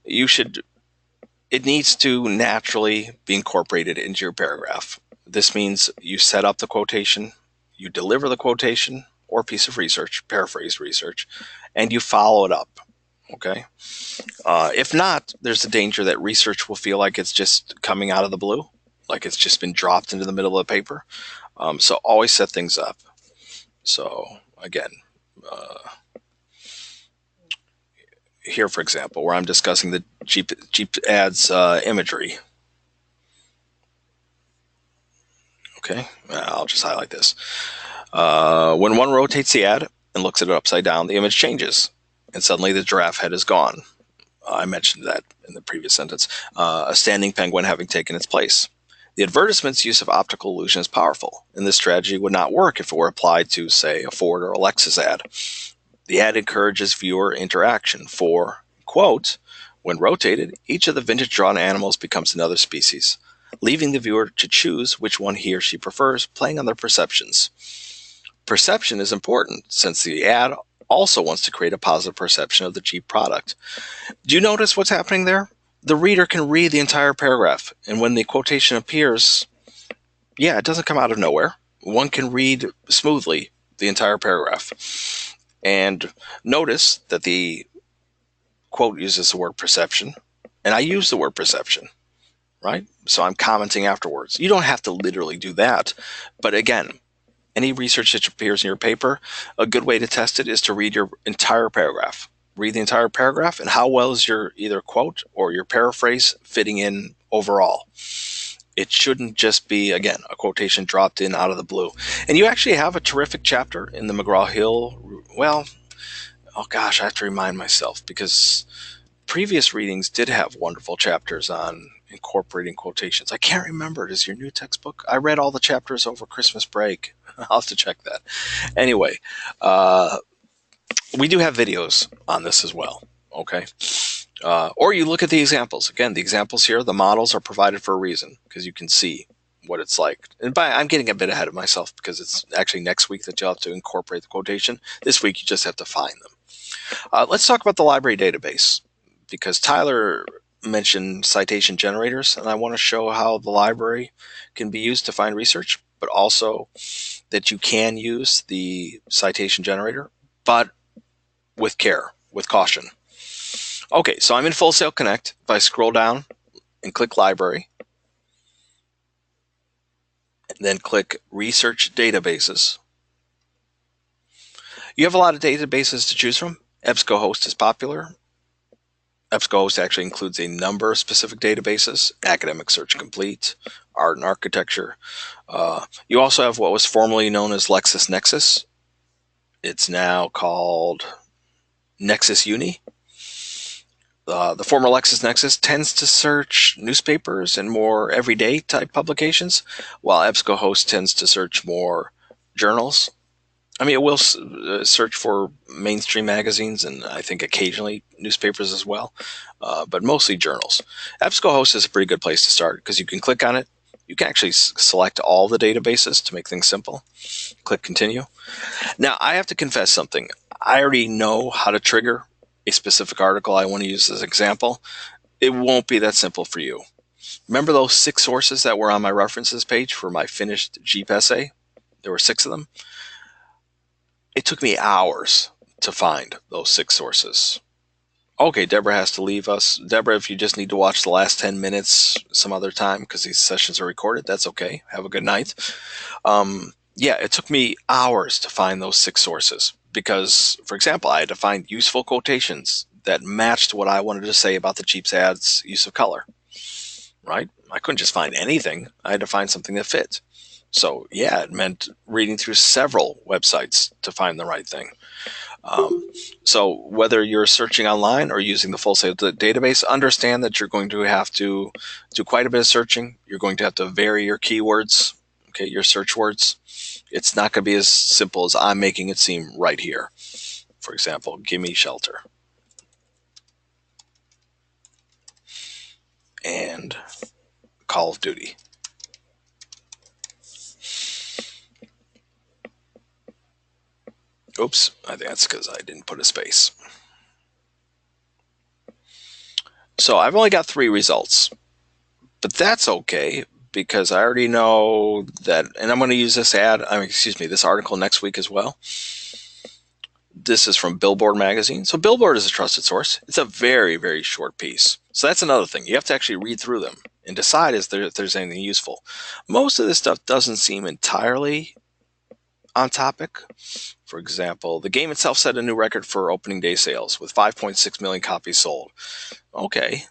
[SPEAKER 1] it needs to naturally be incorporated into your paragraph. This means you set up the quotation, you deliver the quotation or piece of research, paraphrased research, and you follow it up. Okay. If not, there's a danger that research will feel like it's just coming out of the blue, like it's just been dropped into the middle of the paper. So always set things up. So again, here, for example, where I'm discussing the Jeep ads imagery. Okay, I'll just highlight this. When one rotates the ad and looks at it upside down, the image changes, and suddenly the giraffe head is gone. I mentioned that in the previous sentence. A standing penguin having taken its place. The advertisement's use of optical illusion is powerful, and this strategy would not work if it were applied to, say, a Ford or a Lexus ad. The ad encourages viewer interaction for, quote, when rotated, each of the vintage drawn animals becomes another species, leaving the viewer to choose which one he or she prefers, playing on their perceptions. Perception is important, since the ad also wants to create a positive perception of the Jeep product. Do you notice what's happening there? The reader can read the entire paragraph, and when the quotation appears, it doesn't come out of nowhere. One can read smoothly the entire paragraph. And notice that the quote uses the word perception, and I use the word perception, right? So I'm commenting afterwards. You don't have to literally do that, but again, any research that appears in your paper, a good way to test it is to read your entire paragraph. Read the entire paragraph, and how well is your either quote or your paraphrase fitting in overall. It shouldn't just be, again, a quotation dropped in out of the blue. And you actually have a terrific chapter in the McGraw-Hill. Well, oh gosh, I have to remind myself, because previous readings did have wonderful chapters on incorporating quotations. I can't remember. Is your new textbook? I read all the chapters over Christmas break. I'll have to check that. Anyway, we do have videos on this as well. Okay. Or you look at the examples. Again, the examples here, the models are provided for a reason, because you can see what it's like. And I'm getting a bit ahead of myself, because it's actually next week that you'll have to incorporate the quotation. This week, you just have to find them. Let's talk about the library database, because Tyler mentioned citation generators, and I want to show how the library can be used to find research, but also that you can use the citation generator, but with care, with caution. Okay, so I'm in Full Sail Connect. If I scroll down and click Library, and then click Research Databases, you have a lot of databases to choose from. EBSCOhost is popular. EBSCOhost actually includes a number of specific databases: Academic Search Complete, Art and Architecture. You also have what was formerly known as LexisNexis. It's now called Nexis Uni. The former LexisNexis tends to search newspapers and more everyday type publications, while EBSCOhost tends to search more journals. I mean, it will search for mainstream magazines and I think occasionally newspapers as well, but mostly journals. EBSCOhost is a pretty good place to start, because you can click on it. You can actually select all the databases to make things simple. Click Continue. Now, I have to confess something. I already know how to trigger a specific article I want to use as an example. It won't be that simple for you. Remember those 6 sources that were on my references page for my finished Jeep essay? There were 6 of them. It took me hours to find those 6 sources. Okay, Deborah has to leave us. Deborah, if you just need to watch the last 10 minutes some other time, because these sessions are recorded, that's okay. Have a good night. It took me hours to find those 6 sources, because, for example, I had to find useful quotations that matched what I wanted to say about the Jeep's ads' use of color, right? I couldn't just find anything. I had to find something that fit. So yeah, it meant reading through several websites to find the right thing. So whether you're searching online or using the full database, understand that you're going to have to do quite a bit of searching. You're going to have to vary your keywords, okay, your search words. It's not going to be as simple as I'm making it seem right here. For example, gimme shelter. And Call of Duty. Oops, I think that's because I didn't put a space. So I've only got 3 results, but that's okay because I already know that, and I'm going to use this this article next week as well. This is from Billboard magazine. So Billboard is a trusted source. It's a very, very short piece. So that's another thing. You have to actually read through them and decide if there's anything useful. Most of this stuff doesn't seem entirely on topic. For example, the game itself set a new record for opening day sales with 5.6 million copies sold. Okay,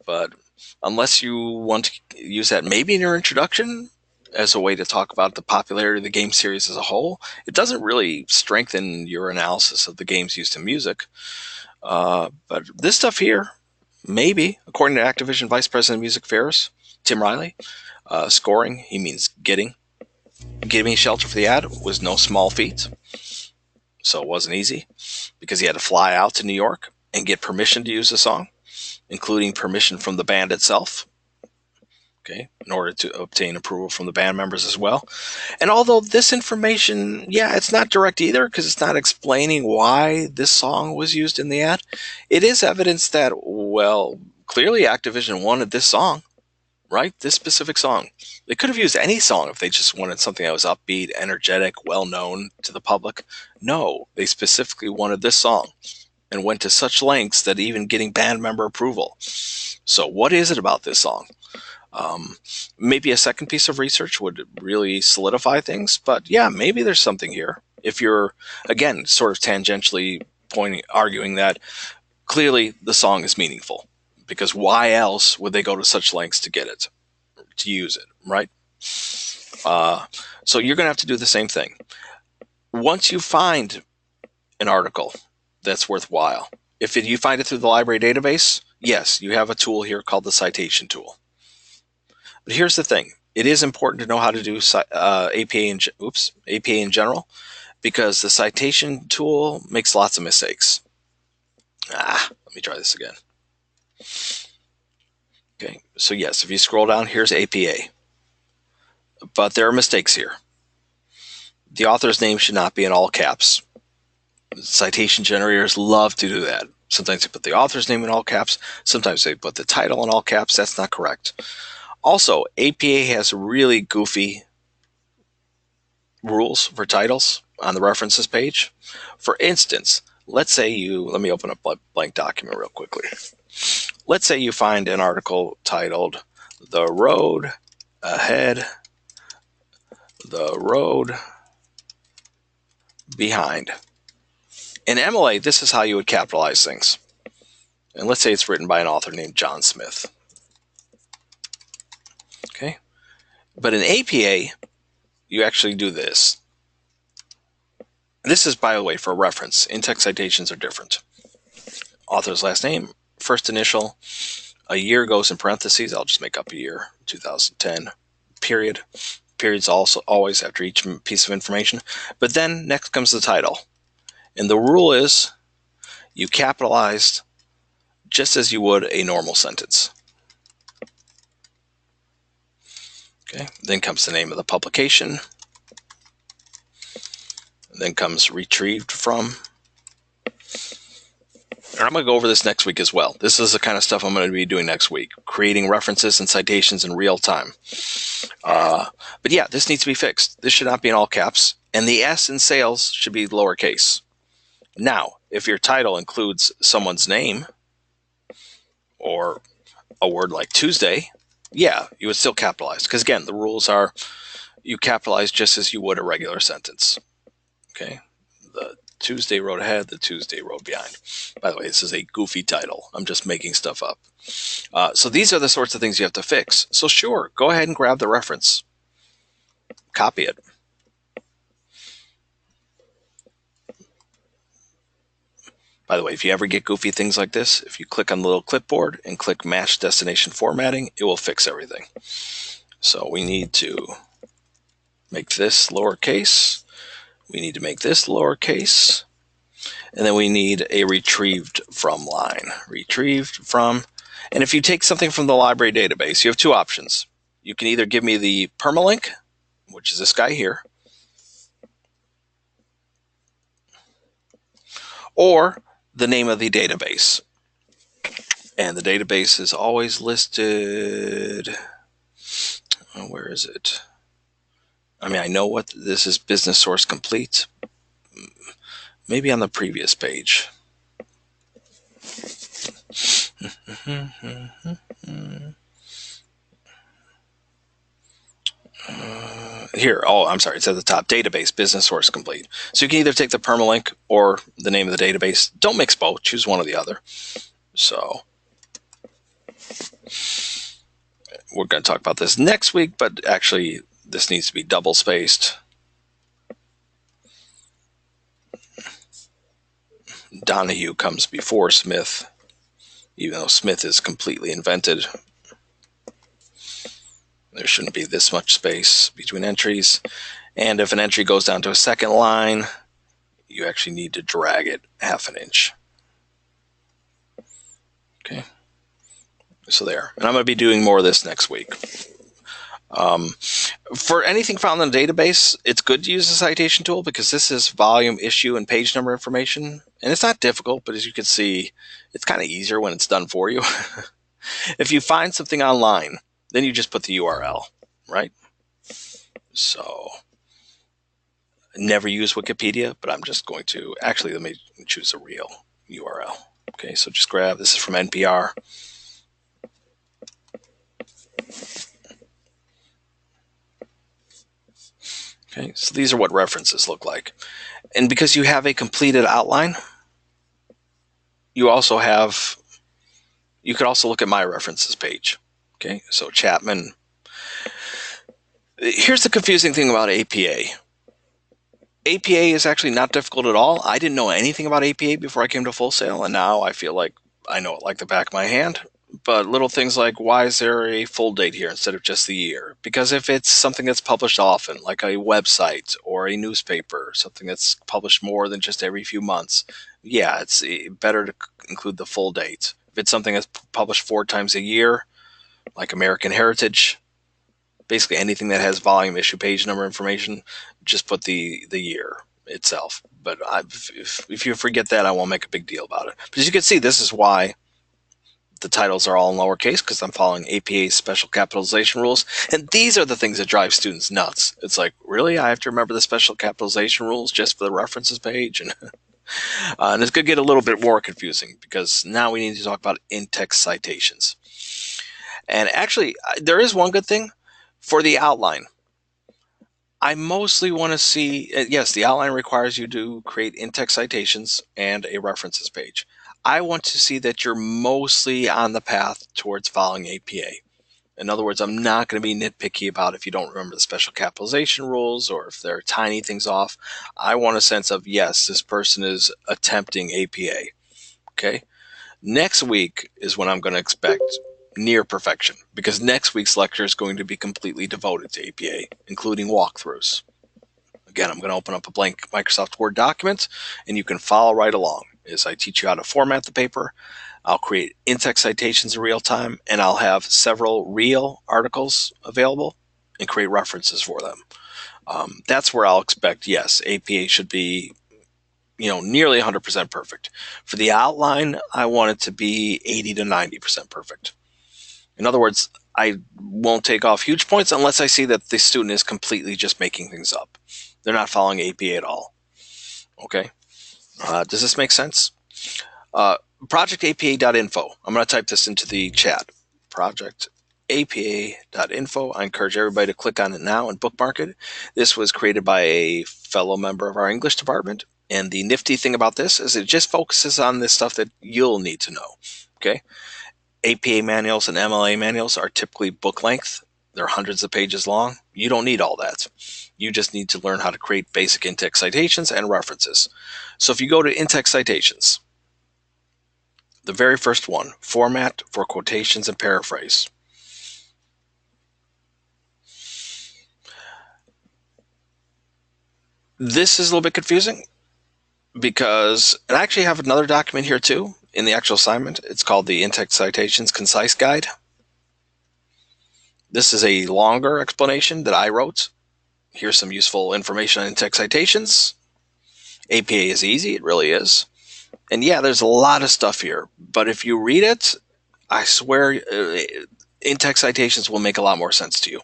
[SPEAKER 1] but unless you want to use that maybe in your introduction as a way to talk about the popularity of the game series as a whole, it doesn't really strengthen your analysis of the games used in music. But this stuff here, maybe, according to Activision Vice President of Music Affairs, Tim Riley, scoring, he means getting. Giving shelter for the ad was no small feat. So it wasn't easy because he had to fly out to New York and get permission to use the song, including permission from the band itself, okay, in order to obtain approval from the band members as well. And although this information, yeah, it's not direct either because it's not explaining why this song was used in the ad, it is evidence that, well, clearly Activision wanted this song, right? This specific song. They could have used any song if they just wanted something that was upbeat, energetic, well-known to the public. No, they specifically wanted this song and went to such lengths that even getting band member approval. So what is it about this song? Maybe a second piece of research would really solidify things, but yeah, maybe there's something here. If you're, again, sort of tangentially arguing that clearly the song is meaningful, because why else would they go to such lengths to get it, to use it, right? So you're going to have to do the same thing. Once you find an article that's worthwhile, if you find it through the library database, yes, you have a tool here called the citation tool. But here's the thing. It is important to know how to do APA in general, because the citation tool makes lots of mistakes. Let me try this again. Okay, so yes, if you scroll down, here's APA. But there are mistakes here. The author's name should not be in all caps. Citation generators love to do that. Sometimes they put the author's name in all caps. Sometimes they put the title in all caps. That's not correct. Also, APA has really goofy rules for titles on the references page. For instance, let me open up a blank document real quickly. Let's say you find an article titled "The Road Ahead, the Road Behind." In MLA, this is how you would capitalize things. And let's say it's written by an author named John Smith. Okay. But in APA, you actually do this. This is, by the way, for reference. In-text citations are different. Author's last name, first initial, a year goes in parentheses. I'll just make up a year, 2010, period. Period's also always after each piece of information. But then next comes the title. And the rule is you capitalized just as you would a normal sentence. Okay. Then comes the name of the publication. Then comes retrieved from. And I'm going to go over this next week as well. This is the kind of stuff I'm going to be doing next week, creating references and citations in real time. But yeah, this needs to be fixed. This should not be in all caps. And the S in sales should be lowercase. Now, if your title includes someone's name or a word like Tuesday, yeah, you would still capitalize. Because again, the rules are you capitalize just as you would a regular sentence. Okay? The Tuesday road ahead, the Tuesday road behind. By the way, this is a goofy title. I'm just making stuff up. So these are the sorts of things you have to fix. So sure, go ahead and grab the reference. copy it. By the way, if you ever get goofy things like this, if you click on the little clipboard and click Match Destination Formatting, it will fix everything. So we need to make this lowercase. We need to make this lowercase. And then we need a retrieved from line. Retrieved from. And if you take something from the library database, you have two options. You can either give me the permalink, which is this guy here, or the name of the database. And the database is always listed. Where is it? I mean, I know what this is, Business Source Complete. Maybe on the previous page. Here, oh, I'm sorry, it's at the top, database, Business Source Complete. So you can either take the permalink or the name of the database. Don't mix both, choose one or the other. So we're going to talk about this next week, but actually this needs to be double spaced. Donahue comes before Smith, even though Smith is completely invented. There shouldn't be this much space between entries. And if an entry goes down to a second line, you actually need to drag it ½ inch. Okay. So there. And I'm going to be doing more of this next week. For anything found in the database, it's good to use the citation tool because this is volume, issue, and page number information. And it's not difficult, but as you can see, it's kind of easier when it's done for you. If you find something online, then you just put the URL, right? So never use Wikipedia, but I'm just going to, actually, let me choose a real URL. Okay, so just grab, this is from NPR. Okay, so these are what references look like. And because you have a completed outline, you also have, you could also look at my references page. Okay, so Chapman. Here's the confusing thing about APA. APA is actually not difficult at all. I didn't know anything about APA before I came to Full Sail, and now I feel like I know it like the back of my hand. But little things like, why is there a full date here instead of just the year? Because if it's something that's published often, like a website or a newspaper, something that's published more than just every few months, yeah, it's better to include the full date. If it's something that's published 4 times a year, like American Heritage, basically anything that has volume, issue, page number information, just put the year itself. But if you forget that, I won't make a big deal about it. But as you can see, this is why the titles are all in lowercase, because I'm following APA's special capitalization rules. And these are the things that drive students nuts. It's like, really? I have to remember the special capitalization rules just for the references page? And it's going to get a little bit more confusing because now we need to talk about in-text citations. And actually, there is one good thing for the outline. I mostly want to see, yes, the outline requires you to create in-text citations and a references page. I want to see that you're mostly on the path towards following APA. In other words, I'm not going to be nitpicky about if you don't remember the special capitalization rules or if there are tiny things off. I want a sense of, yes, this person is attempting APA. Okay. Next week is when I'm going to expect near perfection, because next week's lecture is going to be completely devoted to APA, including walkthroughs. Again, I'm going to open up a blank Microsoft Word document, and you can follow right along as I teach you how to format the paper. I'll create in-text citations in real time, and I'll have several real articles available and create references for them. That's where I'll expect, yes, APA should be, nearly 100% perfect. For the outline, I want it to be 80 to 90% perfect. In other words, I won't take off huge points unless I see that the student is completely just making things up. They're not following APA at all. Okay. Does this make sense? Projectapa.info. I'm going to type this into the chat. Projectapa.info. I encourage everybody to click on it now and bookmark it. This was created by a fellow member of our English department. And the nifty thing about this is it just focuses on this stuff that you'll need to know. Okay. APA manuals and MLA manuals are typically book length. They're hundreds of pages long. You don't need all that. You just need to learn how to create basic in-text citations and references. So if you go to in-text citations, the very first one, format for quotations and paraphrase. This is a little bit confusing because, and I actually have another document here too in the actual assignment. It's called the In-Text Citations Concise Guide. This is a longer explanation that I wrote. Here's some useful information on in-text citations. APA is easy, it really is. And yeah, there's a lot of stuff here, but if you read it, I swear in-text citations will make a lot more sense to you.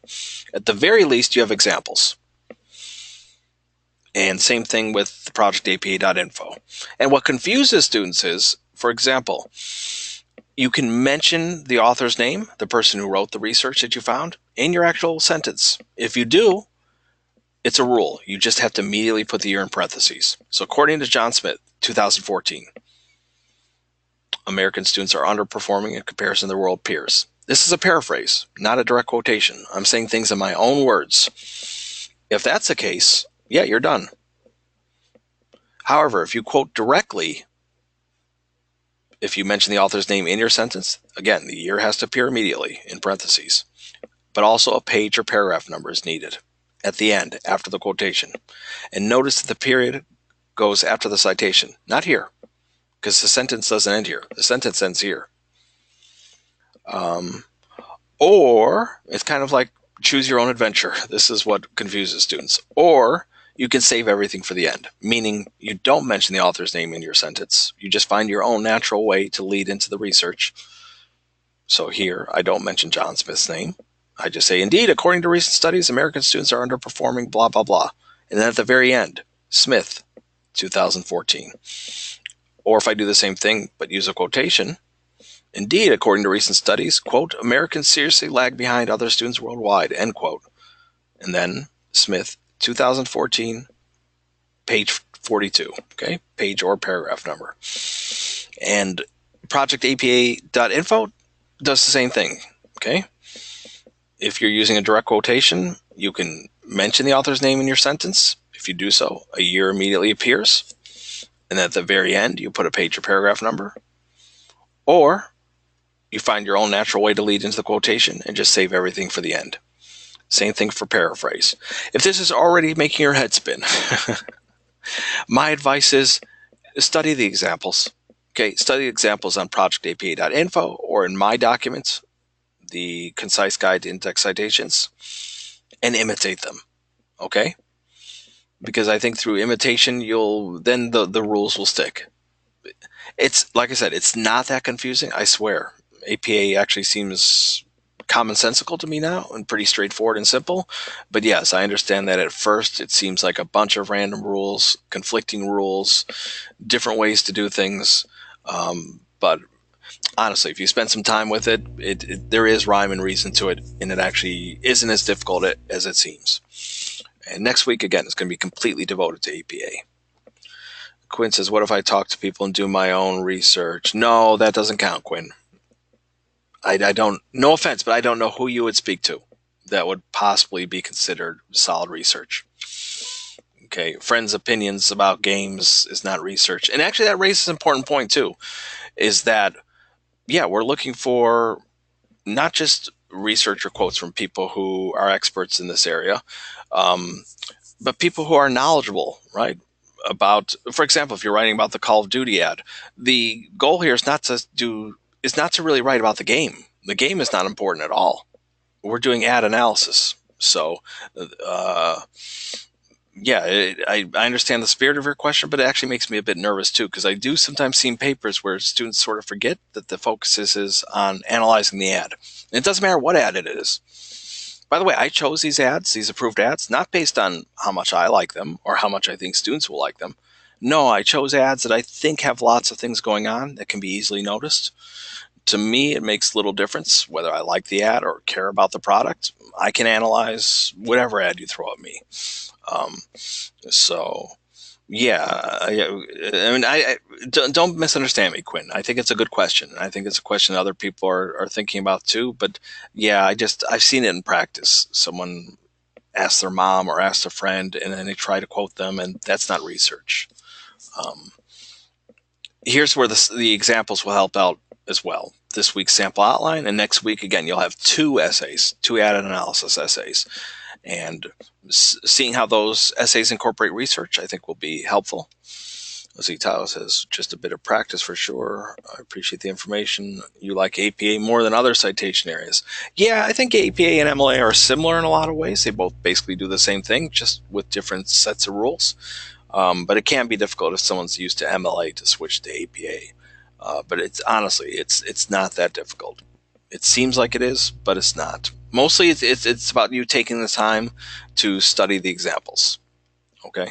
[SPEAKER 1] At the very least, you have examples. And same thing with the projectapa.info. And what confuses students is, for example, you can mention the author's name, the person who wrote the research that you found, in your actual sentence. If you do, it's a rule. You just have to immediately put the year in parentheses. So according to John Smith, 2014, American students are underperforming in comparison to their world peers. This is a paraphrase, not a direct quotation. I'm saying things in my own words. If that's the case, yeah, you're done. However, if you quote directly, if you mention the author's name in your sentence, again, the year has to appear immediately in parentheses, but also a page or paragraph number is needed at the end, after the quotation. And notice that the period goes after the citation, not here, because the sentence doesn't end here. The sentence ends here. Or it's kind of like choose your own adventure. This is what confuses students. Or you can save everything for the end, meaning you don't mention the author's name in your sentence. You just find your own natural way to lead into the research. So here, I don't mention John Smith's name. I just say, indeed, according to recent studies, American students are underperforming, blah, blah, blah. And then at the very end, Smith, 2014. Or if I do the same thing, but use a quotation, indeed, according to recent studies, quote, Americans seriously lag behind other students worldwide, end quote. And then Smith, 2014, page 42, okay? Page or paragraph number. And projectapa.info does the same thing, okay? If you're using a direct quotation, you can mention the author's name in your sentence. If you do so, a year immediately appears. And at the very end, you put a page or paragraph number. Or you find your own natural way to lead into the quotation and just save everything for the end. Same thing for paraphrase. If this is already making your head spin, my advice is study the examples. Okay, study the examples on projectapa.info or in my documents, the Concise Guide to In-Text Citations, and imitate them. Okay? Because I think through imitation, then the rules will stick. It's, like I said, it's not that confusing, I swear. APA actually seems commonsensical to me now and pretty straightforward and simple. But yes, I understand that at first it seems like a bunch of random rules, conflicting rules, different ways to do things. But honestly, if you spend some time with it, there is rhyme and reason to it, and it actually isn't as difficult as it seems. And next week, again, it's going to be completely devoted to APA. Quinn says, what if I talk to people and do my own research? No, that doesn't count, Quinn. I don't, no offense, but I don't know who you would speak to that would possibly be considered solid research. Okay, friends' opinions about games is not research. And actually that raises an important point too, is that, yeah, we're looking for not just research or quotes from people who are experts in this area, but people who are knowledgeable, right? About, for example, if you're writing about the Call of Duty ad, the goal here is not to really write about the game. The game is not important at all. We're doing ad analysis. So, yeah, I understand the spirit of your question, but it actually makes me a bit nervous too, because I do sometimes see papers where students sort of forget that the focus is on analyzing the ad. And it doesn't matter what ad it is. By the way, I chose these ads, these approved ads, not based on how much I like them or how much I think students will like them. No, I chose ads that I think have lots of things going on that can be easily noticed. To me, it makes little difference whether I like the ad or care about the product. I can analyze whatever ad you throw at me. So, I mean, don't misunderstand me, Quinn. I think it's a good question. I think it's a question other people are thinking about too. But yeah, I've seen it in practice. Someone asks their mom or asks a friend, and then they try to quote them, and that's not research. Um, Here's where the examples will help out as well. This week's sample outline, and next week again, you'll have two essays, two ad analysis essays, and seeing how those essays incorporate research, I think, will be helpful. Let's see, Tyler says, just a bit of practice for sure. I appreciate the information. You like APA more than other citation areas. Yeah, I think APA and MLA are similar in a lot of ways. They both basically do the same thing, just with different sets of rules. But it can be difficult if someone's used to MLA to switch to APA. But it's honestly, it's not that difficult. It seems like it is, but it's not. Mostly, it's about you taking the time to study the examples. Okay.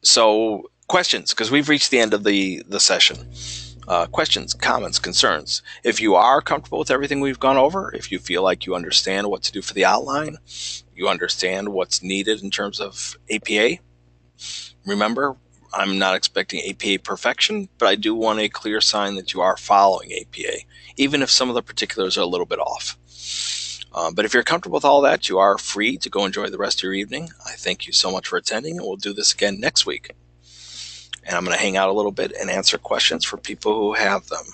[SPEAKER 1] So questions, because we've reached the end of the session. Questions, comments, concerns. If you are comfortable with everything we've gone over, if you feel like you understand what to do for the outline, you understand what's needed in terms of APA, remember, I'm not expecting APA perfection, but I do want a clear sign that you are following APA, even if some of the particulars are a little bit off. But if you're comfortable with all that, you are free to go enjoy the rest of your evening. I thank you so much for attending, and we'll do this again next week. And I'm going to hang out a little bit and answer questions for people who have them.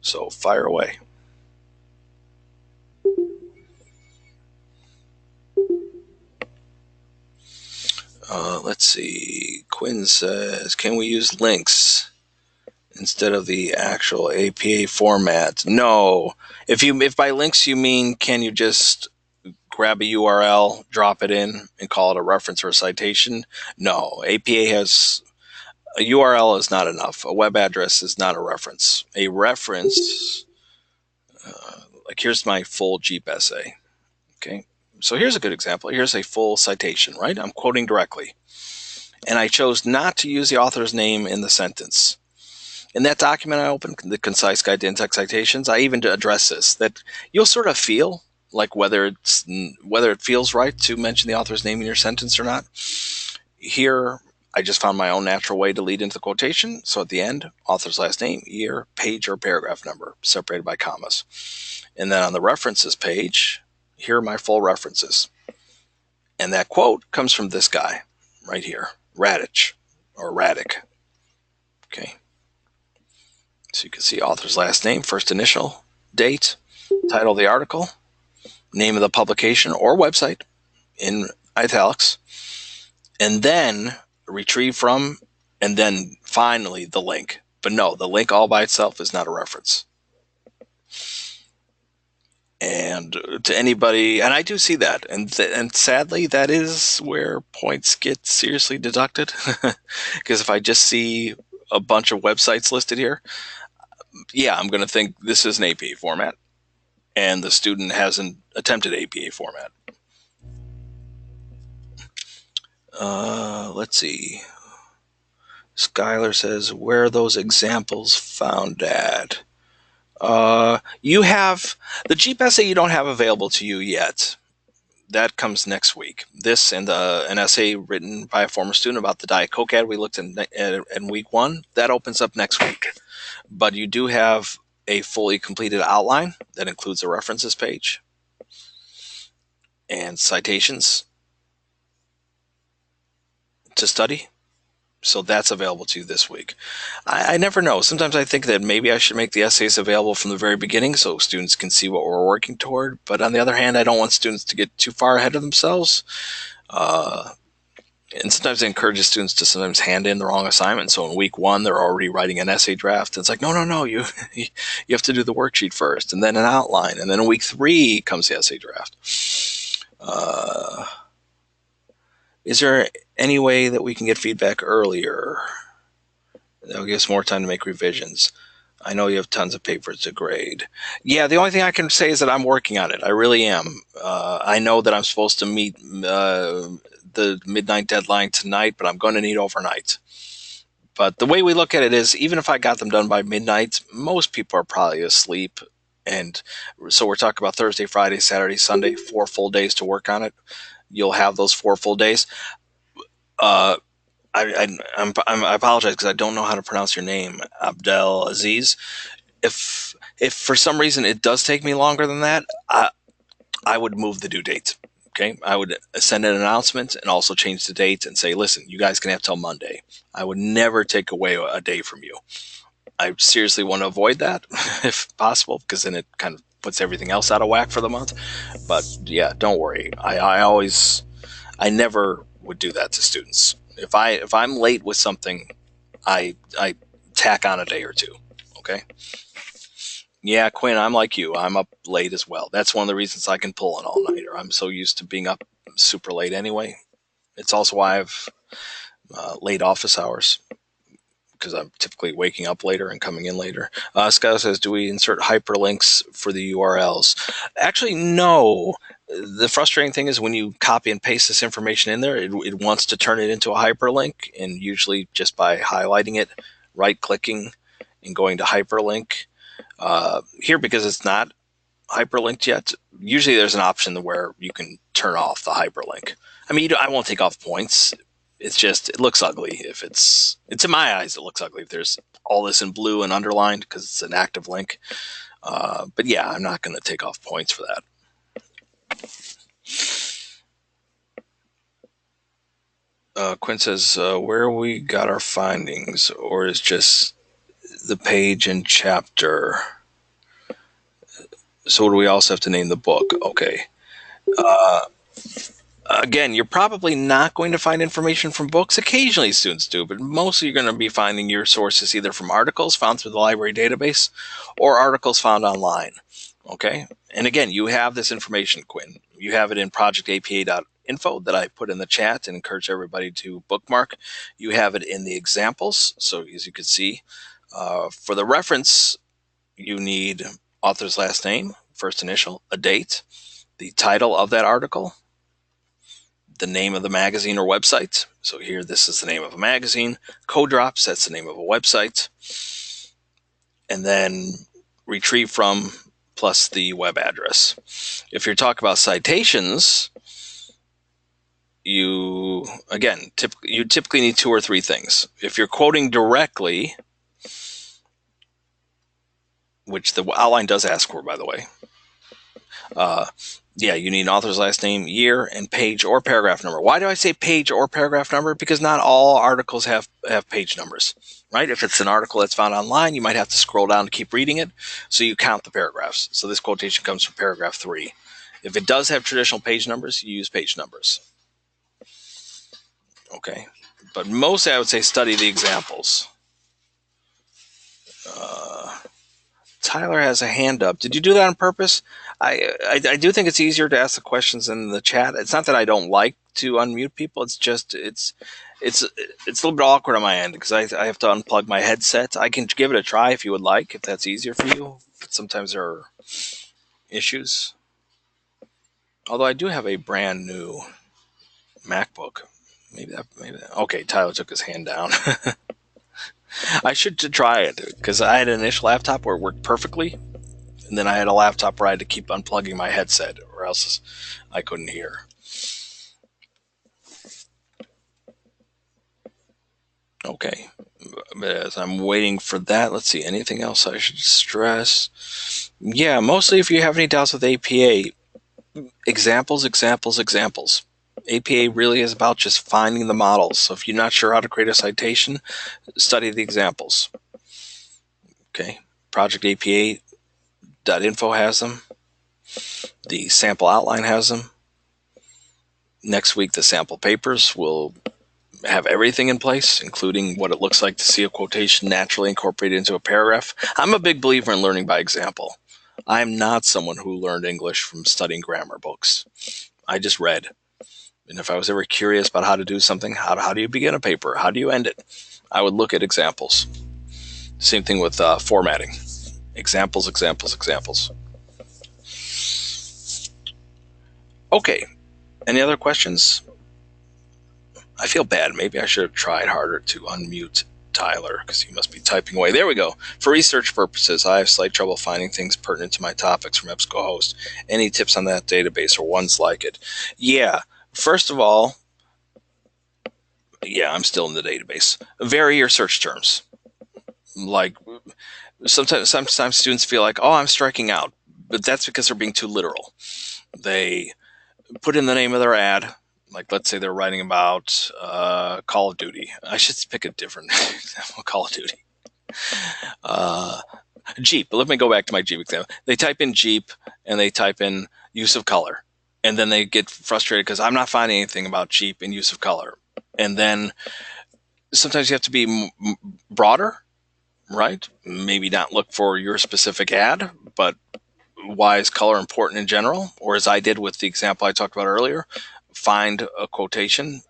[SPEAKER 1] So fire away. Let's see. Quinn says, can we use links instead of the actual APA format? No. If by links you mean, can you just grab a URL, drop it in, and call it a reference or a citation? No. APA has a URL is not enough. A web address is not a reference. A reference, like here's my full Jeep essay. Okay. So here's a good example. Here's a full citation, right? I'm quoting directly. And I chose not to use the author's name in the sentence. In that document I opened, the Concise Guide to In-Text Citations, I even address this, that you'll sort of feel like whether it feels right to mention the author's name in your sentence or not. Here, I just found my own natural way to lead into the quotation. So at the end, author's last name, year, page, or paragraph number, separated by commas. And then on the references page, here are my full references. And that quote comes from this guy right here, Radich, or Radic. Okay. So you can see author's last name, first initial, date, title of the article, name of the publication or website in italics, and then retrieve from, and then finally the link. But no, the link all by itself is not a reference. And to anybody, and I do see that, and sadly, that is where points get seriously deducted. Because if I just see a bunch of websites listed here, yeah, I'm going to think this is an APA format, and the student hasn't attempted APA format. Let's see. Skylar says, where are those examples found at? You have the Jeep essay you don't have available to you yet. That comes next week. This and an essay written by a former student about the Diet Coke ad we looked at in week 1. That opens up next week. But you do have a fully completed outline that includes a references page and citations to study. So that's available to you this week. I never know. Sometimes I think that maybe I should make the essays available from the very beginning so students can see what we're working toward. But on the other hand, I don't want students to get too far ahead of themselves. And sometimes it encourages students to sometimes hand in the wrong assignment. So in week 1, they're already writing an essay draft. It's like, no, you have to do the worksheet first, and then an outline. And then in week 3 comes the essay draft. Is there any way that we can get feedback earlier? That'll give us more time to make revisions. I know you have tons of papers to grade. Yeah, the only thing I can say is that I'm working on it. I really am. I know that I'm supposed to meet the midnight deadline tonight, but I'm going to need overnight. But the way we look at it is, even if I got them done by midnight, most people are probably asleep. And so we're talking about Thursday, Friday, Saturday, Sunday, 4 full days to work on it. You'll have those 4 full days. I apologize because I don't know how to pronounce your name, Abdel Aziz. If for some reason it does take me longer than that, I would move the due date. Okay, I would send an announcement and also change the date and say, listen, you guys can have till Monday. I would never take away a day from you. I seriously want to avoid that if possible, because then it kind of puts everything else out of whack for the month. But yeah, don't worry. I never would do that to students. If I'm late with something, I tack on a day or two. Okay. Yeah, Quinn, I'm like you. I'm up late as well. That's one of the reasons I can pull an all-nighter. I'm so used to being up super late anyway. It's also why I've late office hours, because I'm typically waking up later and coming in later. Scott says, do we insert hyperlinks for the URLs? Actually, no. The frustrating thing is when you copy and paste this information in there, it wants to turn it into a hyperlink, and usually just by highlighting it, right-clicking, and going to hyperlink. Here, because it's not hyperlinked yet, usually there's an option where you can turn off the hyperlink. I mean, I won't take off points. It's just, it looks ugly. If it's in my eyes, it looks ugly if there's all this in blue and underlined because it's an active link. But yeah, I'm not going to take off points for that. Quinn says, where we got our findings, or is just the page and chapter? So do we also have to name the book? Okay. Again, you're probably not going to find information from books. Occasionally students do, but mostly you're going to be finding your sources either from articles found through the library database or articles found online. Okay? And again, you have this information, Quinn. You have it in projectapa.info that I put in the chat and encourage everybody to bookmark. You have it in the examples. So as you can see, for the reference, you need author's last name, first initial, a date, the title of that article, the name of the magazine or website. So here, this is the name of a magazine. Codrops, that's the name of a website. And then retrieve from plus the web address. If you're talking about citations, you typically need 2 or 3 things. If you're quoting directly, which the outline does ask for, by the way, yeah, you need an author's last name, year, and page or paragraph number. Why do I say page or paragraph number? Because not all articles have page numbers, right? If it's an article that's found online, you might have to scroll down to keep reading it, so you count the paragraphs. So this quotation comes from paragraph 3. If it does have traditional page numbers, you use page numbers. Okay, but mostly I would say study the examples. Tyler has a hand up. Did you do that on purpose? I do think it's easier to ask the questions in the chat. It's not that I don't like to unmute people. It's just it's a little bit awkward on my end because I have to unplug my headset. I can give it a try if you would like, if that's easier for you. But sometimes there are issues. Although I do have a brand new MacBook. Maybe that. Okay, Tyler took his hand down. I should try it because I had an initial laptop where it worked perfectly, and then I had a laptop where I had to keep unplugging my headset or else I couldn't hear. Okay, but as I'm waiting for that, let's see, anything else I should stress? Yeah, mostly if you have any doubts with APA, examples. APA really is about just finding the models. So if you're not sure how to create a citation, study the examples. Okay, projectapa.info has them. The sample outline has them. Next week, the sample papers will have everything in place, including what it looks like to see a quotation naturally incorporated into a paragraph. I'm a big believer in learning by example. I'm not someone who learned English from studying grammar books. I just read. And if I was ever curious about how to do something, how do you begin a paper? How do you end it? I would look at examples. Same thing with formatting. Examples. Okay. Any other questions? I feel bad. Maybe I should have tried harder to unmute Tyler because he must be typing away. There we go. For research purposes, I have slight trouble finding things pertinent to my topics from EBSCOhost. Any tips on that database or ones like it? Yeah. First of all, Yeah, I'm still in the database. Vary your search terms. Like sometimes students feel like, oh, I'm striking out, but that's because they're being too literal. They put in the name of their ad. Like, let's say they're writing about Call of Duty. I should pick a different example. Call of Duty. Uh, Jeep. Let me go back to my Jeep example. They type in Jeep and they type in use of color. And then they get frustrated because I'm not finding anything about Jeep and use of color. And then sometimes you have to be broader, right? Maybe not look for your specific ad, but why is color important in general? Or as I did with the example I talked about earlier, find a quotation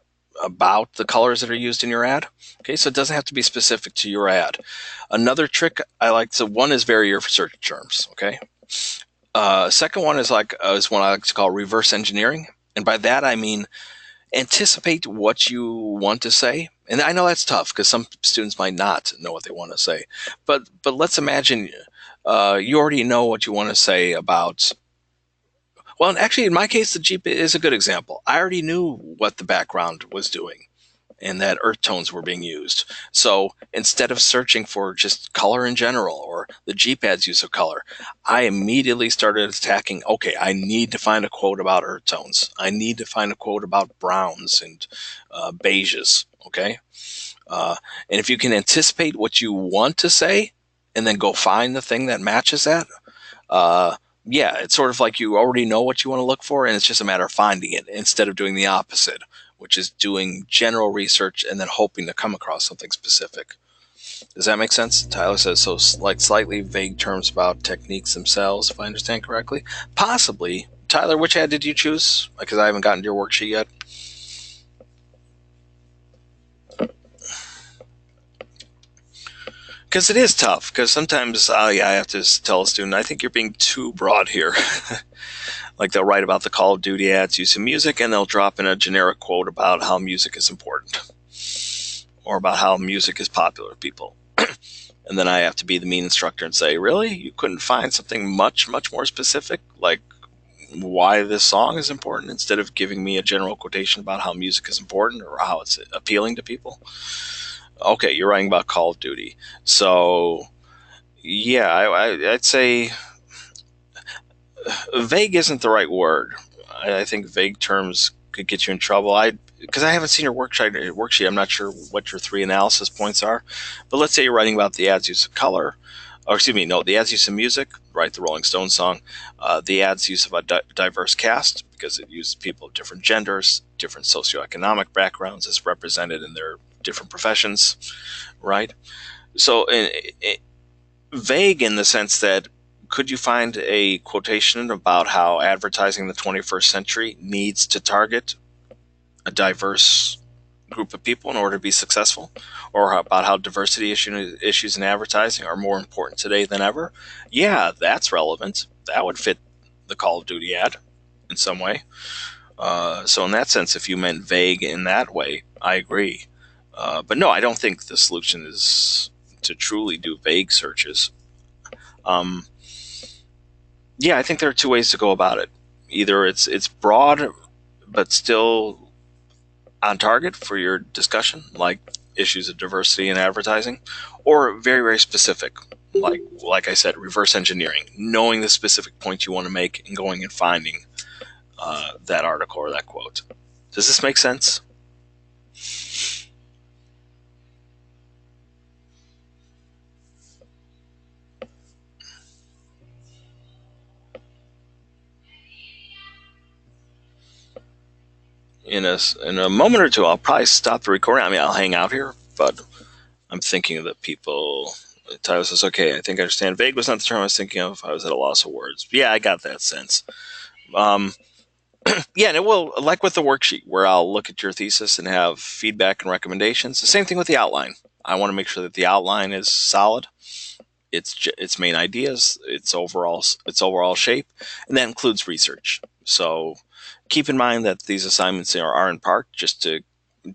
[SPEAKER 1] about the colors that are used in your ad. Okay, so it doesn't have to be specific to your ad. Another trick I like, so one is vary your search terms. Okay. Second one is is one I like to call reverse engineering, and by that I mean anticipate what you want to say. And I know that's tough because some students might not know what they want to say. But let's imagine you already know what you want to say about. Well, actually, in my case, the Jeep is a good example. I already knew what the background was doing and that earth tones were being used. So instead of searching for just color in general or the Jeep ad's use of color, I immediately started attacking, okay, I need to find a quote about earth tones. I need to find a quote about browns and beiges, okay? And if you can anticipate what you want to say and then go find the thing that matches that, yeah, it's sort of like you already know what you want to look for, and it's just a matter of finding it instead of doing the opposite, which is doing general research and then hoping to come across something specific. Does that make sense? Tyler says, so like slightly vague terms about techniques themselves, if I understand correctly. Possibly. Tyler, which ad did you choose? Because I haven't gotten to your worksheet yet. Because it is tough, because sometimes I have to tell a student, I think you're being too broad here. Like they'll write about the Call of Duty ads using music, and they'll drop in a generic quote about how music is important or about how music is popular with people. And then I have to be the mean instructor and say, really? You couldn't find something much, much more specific, like why this song is important, instead of giving me a general quotation about how music is important or how it's appealing to people? Okay, you're writing about Call of Duty. So, yeah, I'd say vague isn't the right word. I think vague terms could get you in trouble. Because I haven't seen your worksheet, I'm not sure what your 3 analysis points are. But let's say you're writing about the ad's use of color, or excuse me, no, the ad's use of music, right? The Rolling Stones song. The ad's use of a diverse cast, because it uses people of different genders, different socioeconomic backgrounds as represented in their different professions, right? So vague in the sense that, could you find a quotation about how advertising in the 21st century needs to target a diverse group of people in order to be successful? Or about how diversity issues in advertising are more important today than ever? Yeah, that's relevant. That would fit the Call of Duty ad in some way. So in that sense, if you meant vague in that way, I agree. But no, I don't think the solution is to truly do vague searches. Yeah, I think there are 2 ways to go about it. Either it's broad, but still on target for your discussion, like issues of diversity in advertising, or very, very specific, like I said, reverse engineering, knowing the specific point you want to make and going and finding that article or that quote. Does this make sense? In a moment or two, I'll probably stop the recording. I mean, I'll hang out here, but I'm thinking of the people. Tyler says, okay, I think I understand. Vague was not the term I was thinking of. I was at a loss of words. Yeah, I got that sense. Yeah, and it will, like with the worksheet, where I'll look at your thesis and have feedback and recommendations. The same thing with the outline. I want to make sure that the outline is solid, its main ideas, its overall shape, and that includes research. So keep in mind that these assignments are in part just to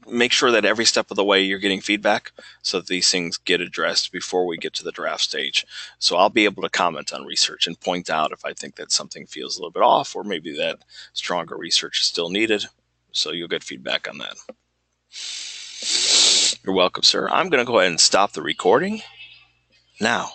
[SPEAKER 1] make sure that every step of the way you're getting feedback, so that these things get addressed before we get to the draft stage. So I'll be able to comment on research and point out if I think that something feels a little bit off, or maybe that stronger research is still needed. So you'll get feedback on that. You're welcome, sir. I'm going to go ahead and stop the recording now.